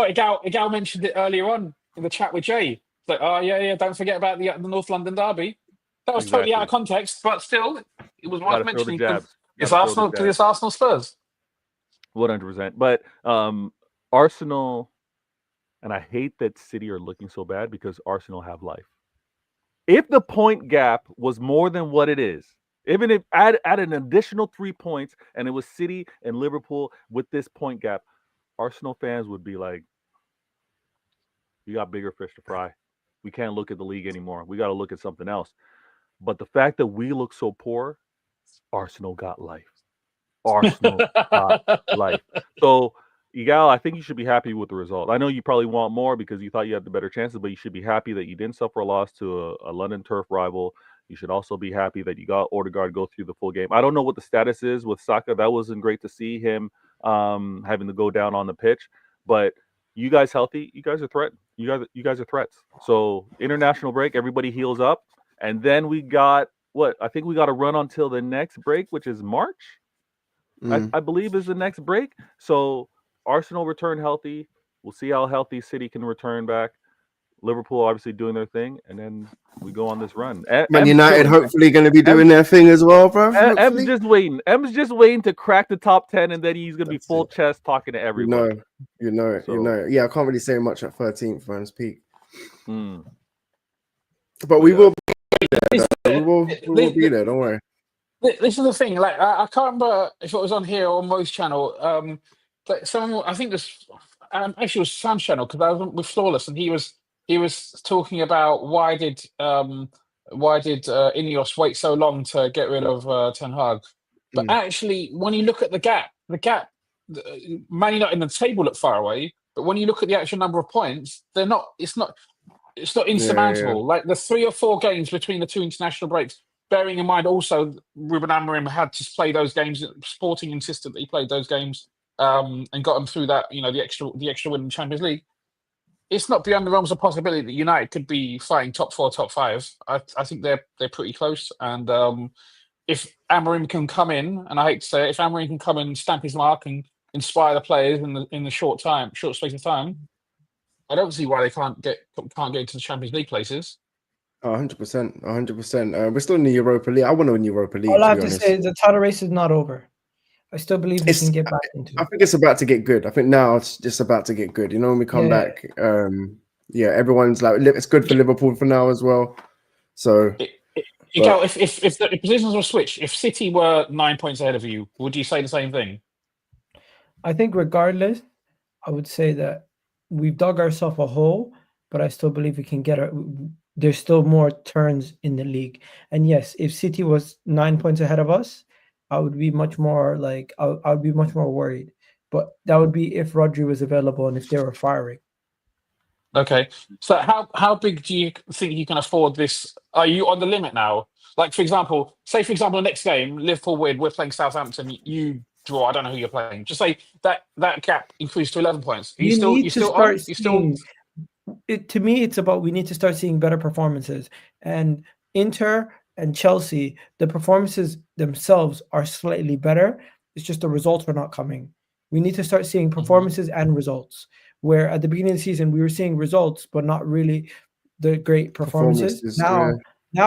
it. Igal mentioned it earlier on in the chat with Jay. It's like, oh yeah, don't forget about the North London derby. That was totally out of context, but still, it was worth mentioning. It's Arsenal Spurs. 100%. But Arsenal, and I hate that City are looking so bad because Arsenal have life. If the point gap was more than what it is, even if add an additional 3 points and it was City and Liverpool with this point gap, Arsenal fans would be like, you got bigger fish to fry. We can't look at the league anymore. We got to look at something else. But the fact that we look so poor, Arsenal got life. Arsenal got life. So, Igal, I think you should be happy with the result. I know you probably want more because you thought you had the better chances, but you should be happy that you didn't suffer a loss to a London turf rival. You should also be happy that you got Odegaard go through the full game. I don't know what the status is with Saka. That wasn't great to see him having to go down on the pitch. But you guys healthy, you guys are threatened. You guys are threats. So international break, everybody heals up. And then we got what? I think we got to run until the next break, which is March. I believe is the next break. So Arsenal return healthy. We'll see how healthy City can return back. Liverpool obviously doing their thing, and then we go on this run. Man United hopefully going to be doing their thing as well, bro. M's just waiting. M's just waiting to crack the top 10, and then he's going to be full chest talking to everybody. You know it. Yeah, I can't really say much at 13th for his peak. But we will be there. We will be there. Don't worry. This is the thing. Like I can't remember if it was on here or Mo's channel. But someone, I think this actually was Sam's channel because I was with Flawless, and he was talking about why did Ineos wait so long to get rid of Ten Hag? But actually, when you look at the gap, Man United in the table look far away. But when you look at the actual number of points, they're not. It's not insurmountable. Yeah. Like the 3 or 4 games between the 2 international breaks. Bearing in mind also, Ruben Amorim had to play those games. Sporting insisted that he played those games and got them through that. The extra win in the Champions League. It's not beyond the realms of possibility that United could be fighting top 4, top 5. I think they're pretty close. And if Amorim can come in, and I hate to say it, if Amorim can come and stamp his mark and inspire the players in the short space of time, I don't see why they can't get into the Champions League places. 100%. We're still in the Europa League. I want to win Europa League. All I have to say is the title race is not over. I still believe we can get back into it. I think it's about to get good. I think now it's just about to get good. When we come back, everyone's like, it's good for Liverpool for now as well. So, if the positions were switched, if City were 9 points ahead of you, would you say the same thing? I think regardless, I would say that we've dug ourselves a hole, but I still believe we can get it. There's still more turns in the league. And yes, if City was 9 points ahead of us, I would be much more I would be much more worried. But that would be if Rodri was available and if they were firing. Okay. So how big do you think you can afford this? Are you on the limit now? Like, for example, the next game, Liverpool win, we're playing Southampton, you draw, I don't know who you're playing. Just say that gap increased to 11 points. To me, it's about we need to start seeing better performances. And Inter and Chelsea, the performances themselves are slightly better. It's just the results are not coming. We need to start seeing performances and results. Where at the beginning of the season, we were seeing results, but not really the great performances. Now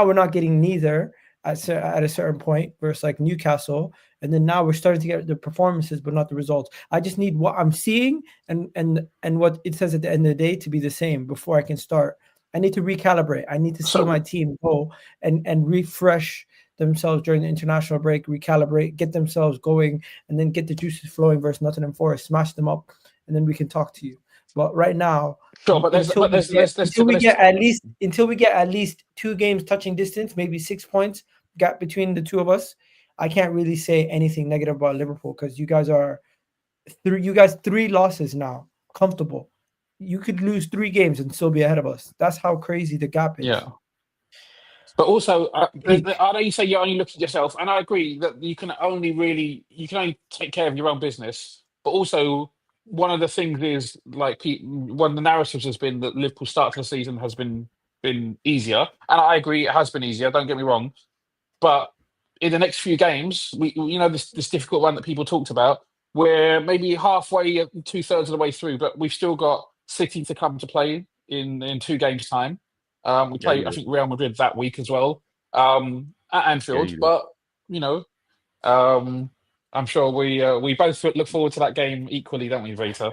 we're not getting neither at a certain point versus like Newcastle. And then now we're starting to get the performances, but not the results. I just need what I'm seeing and what it says at the end of the day to be the same before I can start. I need to recalibrate. I need to see my team go and refresh themselves during the international break, recalibrate, get themselves going, and then get the juices flowing versus Nottingham Forest, smash them up, and then we can talk to you. But right now, until we get at least 2 games touching distance, maybe 6 points gap between the two of us, I can't really say anything negative about Liverpool because you guys 3 losses now, comfortable. You could lose 3 games and still be ahead of us. That's how crazy the gap is. Yeah. But also, I know you say you only look at yourself, and I agree that you can only take care of your own business. But also, one of the things is like one of the narratives has been that Liverpool's start to the season has been easier, and I agree it has been easier. Don't get me wrong, but in the next few games, we this difficult one that people talked about, we're maybe halfway, 2/3 of the way through, but we've still got City to come to play in 2 games time. We play, I think, Real Madrid that week as well at Anfield. But I'm sure we both look forward to that game equally, don't we, Vator?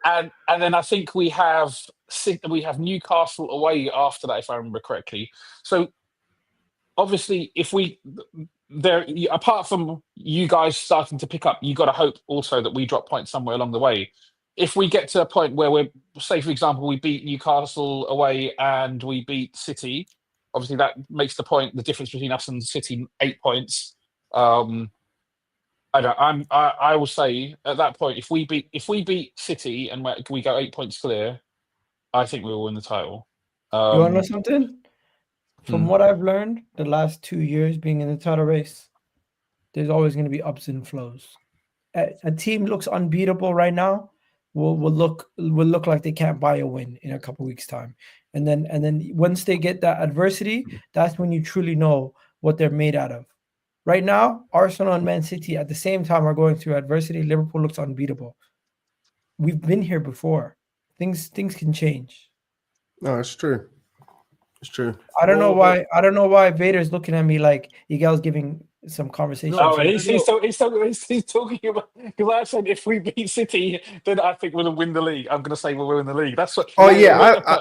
And then I think we have Newcastle away after that, if I remember correctly. So obviously, apart from you guys starting to pick up, you got to hope also that we drop points somewhere along the way. if we get to a point where we're, say for example, we beat Newcastle away and we beat City, obviously that makes the difference between us and City 8 points. I will say at that point, if we beat City and we go 8 points clear, I think we will win the title. You want to know something? From what I've learned the last 2 years being in the title race, there's always going to be ups and flows. A team looks unbeatable right now will look like they can't buy a win in a couple weeks time, and then once they get that adversity, that's when you truly know what they're made out of. Right now, Arsenal and Man City at the same time are going through adversity. Liverpool looks unbeatable. We've been here before. Things can change. No, it's true. It's true. I don't know why Vader's looking at me like Igal's giving some conversation. No, he's talking about, because I said if we beat City, then I think we'll win the league. I'm going to say we'll win the league. That's what. Oh yeah,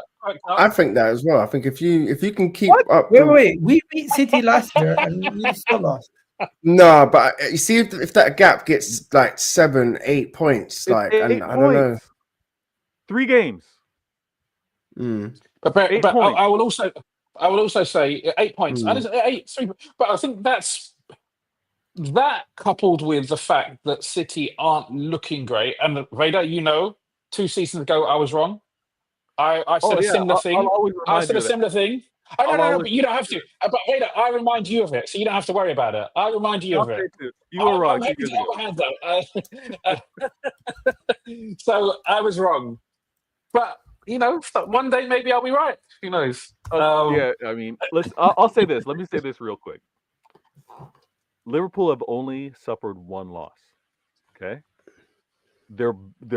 I think that as well. I think if you can keep up. Wait, we beat City last year and we still lost. No, but you see if that gap gets like 7-8 points, like I don't know. 3 games. But I will also say 8 points. And it's 3, but I think that coupled with the fact that City aren't looking great, and Vader, 2 seasons ago I was wrong. I said a similar thing. I said a similar thing. No, but you don't have to. But Vader, I remind you of it, so you don't have to worry about it. I remind you of it. You were wrong. So I was wrong. But one day maybe I'll be right. Who knows? Yeah, I mean, I'll say this. Let me say this real quick. Liverpool have only suffered 1 loss. Okay, their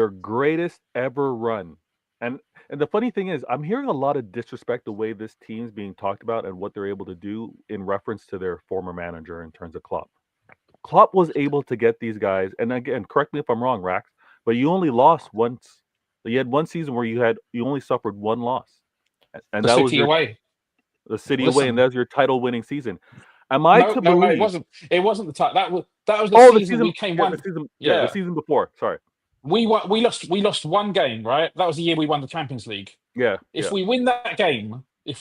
greatest ever run, and the funny thing is, I'm hearing a lot of disrespect the way this team's being talked about and what they're able to do in reference to their former manager in terms of Klopp. Klopp was able to get these guys, and again, correct me if I'm wrong, Rax, but you only lost once. You had 1 season where you only suffered 1 loss, and that was away. The City away, and that was your title-winning season. Am I to believe? No, it wasn't. It wasn't the title. That was the season we came one. The season before. Sorry, we lost 1 game, right? That was the year we won the Champions League. Yeah. If we win that game, if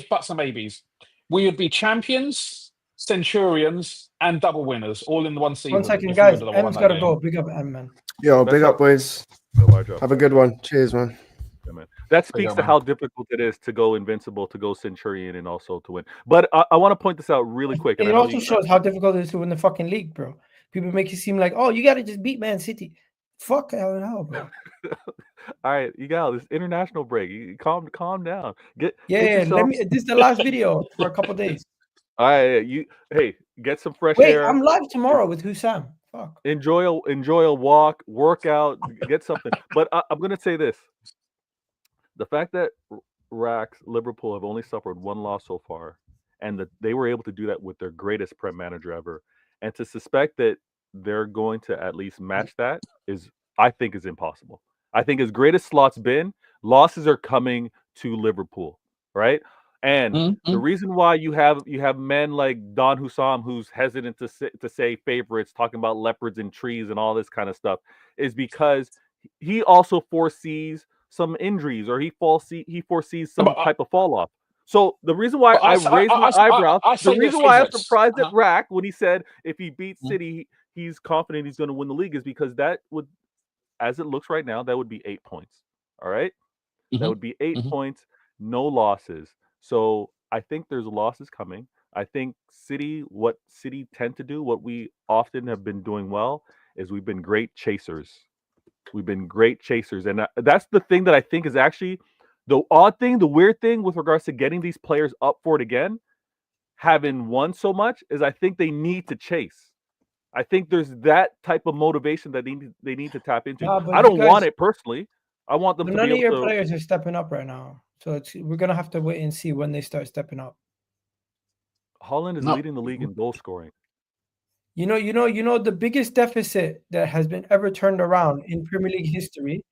buts and mabies, we would be champions, centurions, and double winners all in the 1 season. 1 second, guys. M's got to go. Big up M, man. Yo, big up, boys. Have a good one. Cheers, man. Yeah, man. That speaks to how difficult it is to go invincible, to go centurion, and also to win. But I want to point this out really quick. It also shows how difficult it is to win the fucking league, bro. People make it seem like, oh, you got to just beat Man City. Fuck hell, bro. All right, you got this international break. You calm down. This is the last video for a couple days. All right, get some fresh air. I'm live tomorrow with Hussam. Fuck. Enjoy a walk, workout, get something. But I'm gonna say this: the fact that Liverpool have only suffered 1 loss so far, and that they were able to do that with their greatest Prem manager ever, and to suspect that they're going to at least match that I think is impossible. I think as great as Slot's been, losses are coming to Liverpool, right? And the reason why you have men like Don Hussam, who's hesitant to say favorites, talking about leopards and trees and all this kind of stuff, is because he also foresees some injuries, or he foresees some type of fall off. So the reason why I raised my eyebrows, the reason why I'm surprised at Rack when he said if he beats City, he's confident he's going to win the league, is because that would, as it looks right now, that would be 8 points. All right, that would be 8 points, no losses. So I think there's losses coming. I think what City tend to do, what we often have been doing well, is we've been great chasers. And that's the thing that I think is actually the odd thing, the weird thing with regards to getting these players up for it again, having won so much, is I think they need to chase. I think there's that type of motivation that they need to tap into. I don't want it personally. I want them to be able to. None of your players are stepping up right now. So we're going to have to wait and see when they start stepping up. Holland is leading the league in goal scoring. You know, the biggest deficit that has been ever turned around in Premier League history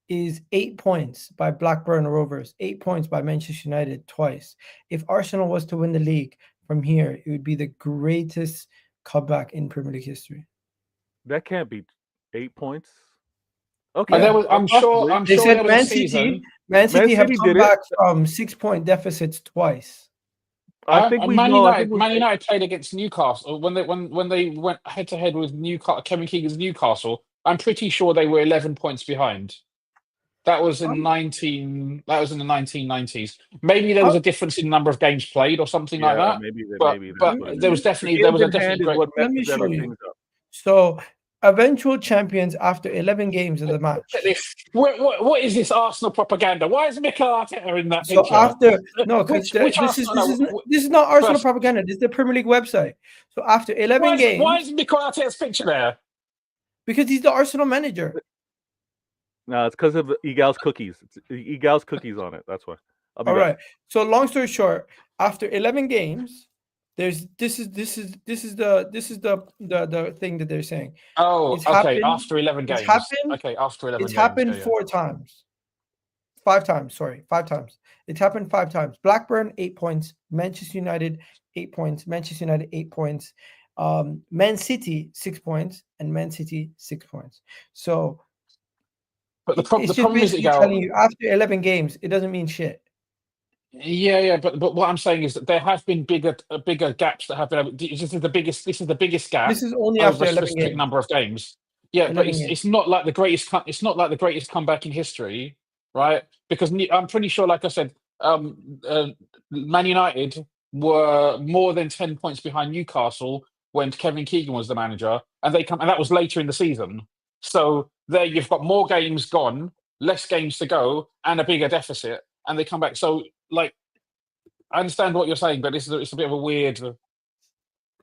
is 8 points by Blackburn Rovers, 8 points by Manchester United twice. If Arsenal was to win the league from here, it would be the greatest comeback in Premier League history. That can't be 8 points. Okay, Yeah. I'm sure They there said was a season. Man City have City come did it. back from 6-point deficits twice. I think we Man know. I United, think we, Man United played against Newcastle when they went head to head with Newcastle. Kevin Keegan's Newcastle. I'm pretty sure they were 11 points behind. That was in That was in the 1990s. Maybe there was a difference in number of games played or something like that. maybe But that's what it there is. was definitely The there games was a in hand definitely is great. what Let me messes show you. everything up. So, eventual champions after 11 games of the match. What is this Arsenal propaganda? Why is Mikel Arteta in that So picture? after no, because Which this Arsenal? is not Arsenal First- propaganda. This is the Premier League website. So after 11 games, Why is Mikel Arteta's picture there? because he's the Arsenal manager. No, it's because of Egal's cookies. It's Egal's cookies on it. That's why. I'll be All back. right. So long story short, after 11 games, this is the thing that they're saying. Oh, It's okay. happened- After 11 it's games. happened- Okay, after 11 It's games. happened Yeah. 5 times. It's happened 5 times. Blackburn 8 points, Manchester United 8 points, Manchester United 8 points, Man City 6 points, and Man City 6 points. So, But the it's problem just is, basically telling you after 11 games, it doesn't mean shit. Yeah. But what I'm saying is that there have been bigger gaps that have been. This is the biggest gap. This is only over after a 11 specific games. number of games. Yeah, but 11 games. it's not like the greatest. It's not like the greatest comeback in history, right? Because I'm pretty sure, like I said, Man United were more than 10 points behind Newcastle when Kevin Keegan was the manager, and that was later in the season. So there you've got more games gone, less games to go, and a bigger deficit, and they come back. So like, I understand what you're saying, but it's a bit of a weird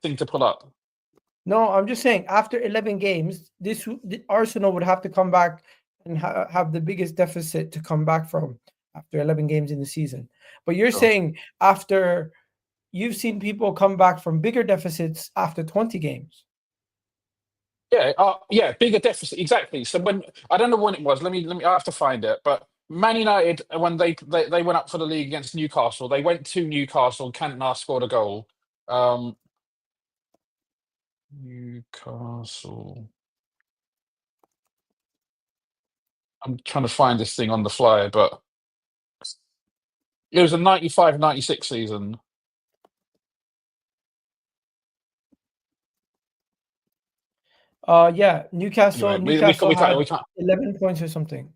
thing to pull up. No, I'm just saying after 11 games, the Arsenal would have to come back and have the biggest deficit to come back from after 11 games in the season. But you're saying after you've seen people come back from bigger deficits after 20 games. Yeah, bigger deficit, exactly. So when I don't know when it was, let me I have to find it. But Man United, when they went up for the league against Newcastle, they went to Newcastle. Cantona scored a goal. Newcastle. I'm trying to find this thing on the fly, but it was a 95-96 season. Yeah, Newcastle Anyway, Newcastle we had can't 11 points or something.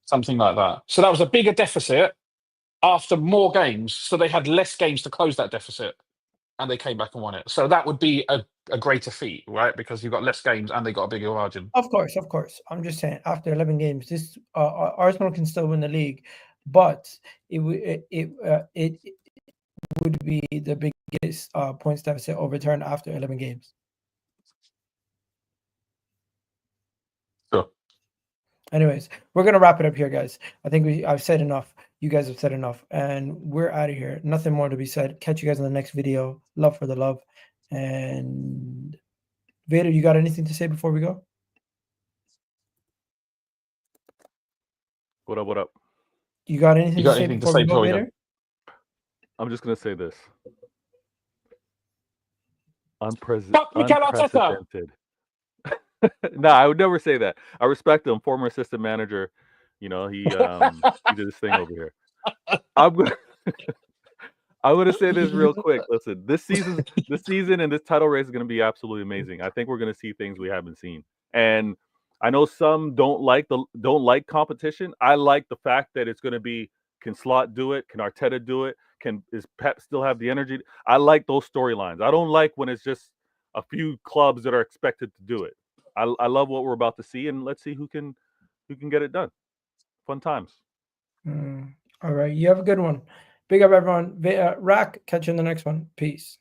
something like that. So that was a bigger deficit after more games. So they had less games to close that deficit, and they came back and won it. So that would be a greater feat, right? Because you've got less games and they got a bigger margin. Of course. I'm just saying after 11 games, this Arsenal can still win the league, but it would be the biggest points deficit overturned after 11 games. Sure. Anyways, we're gonna wrap it up here, guys. I think I've said enough. You guys have said enough, and we're out of here. Nothing more to be said. Catch you guys in the next video. Love for the love. And Vader, you got anything to say before we go? What up? You got anything to say before we go, Vader? I'm just gonna say this. Unprecedented. No, I would never say that. I respect him, former assistant manager. You know, he did his thing over here. I'm gonna say this real quick. Listen, this season and this title race is gonna be absolutely amazing. I think we're gonna see things we haven't seen. And I know some don't like competition. I like the fact that it's gonna be, can Slot do it? Can Arteta do it? Is Pep still have the energy? I like those storylines. I don't like when it's just a few clubs that are expected to do it. I love what we're about to see, and let's see who can get it done. Fun times. All right, you have a good one. Big up, everyone. Rack, catch you in the next one. Peace.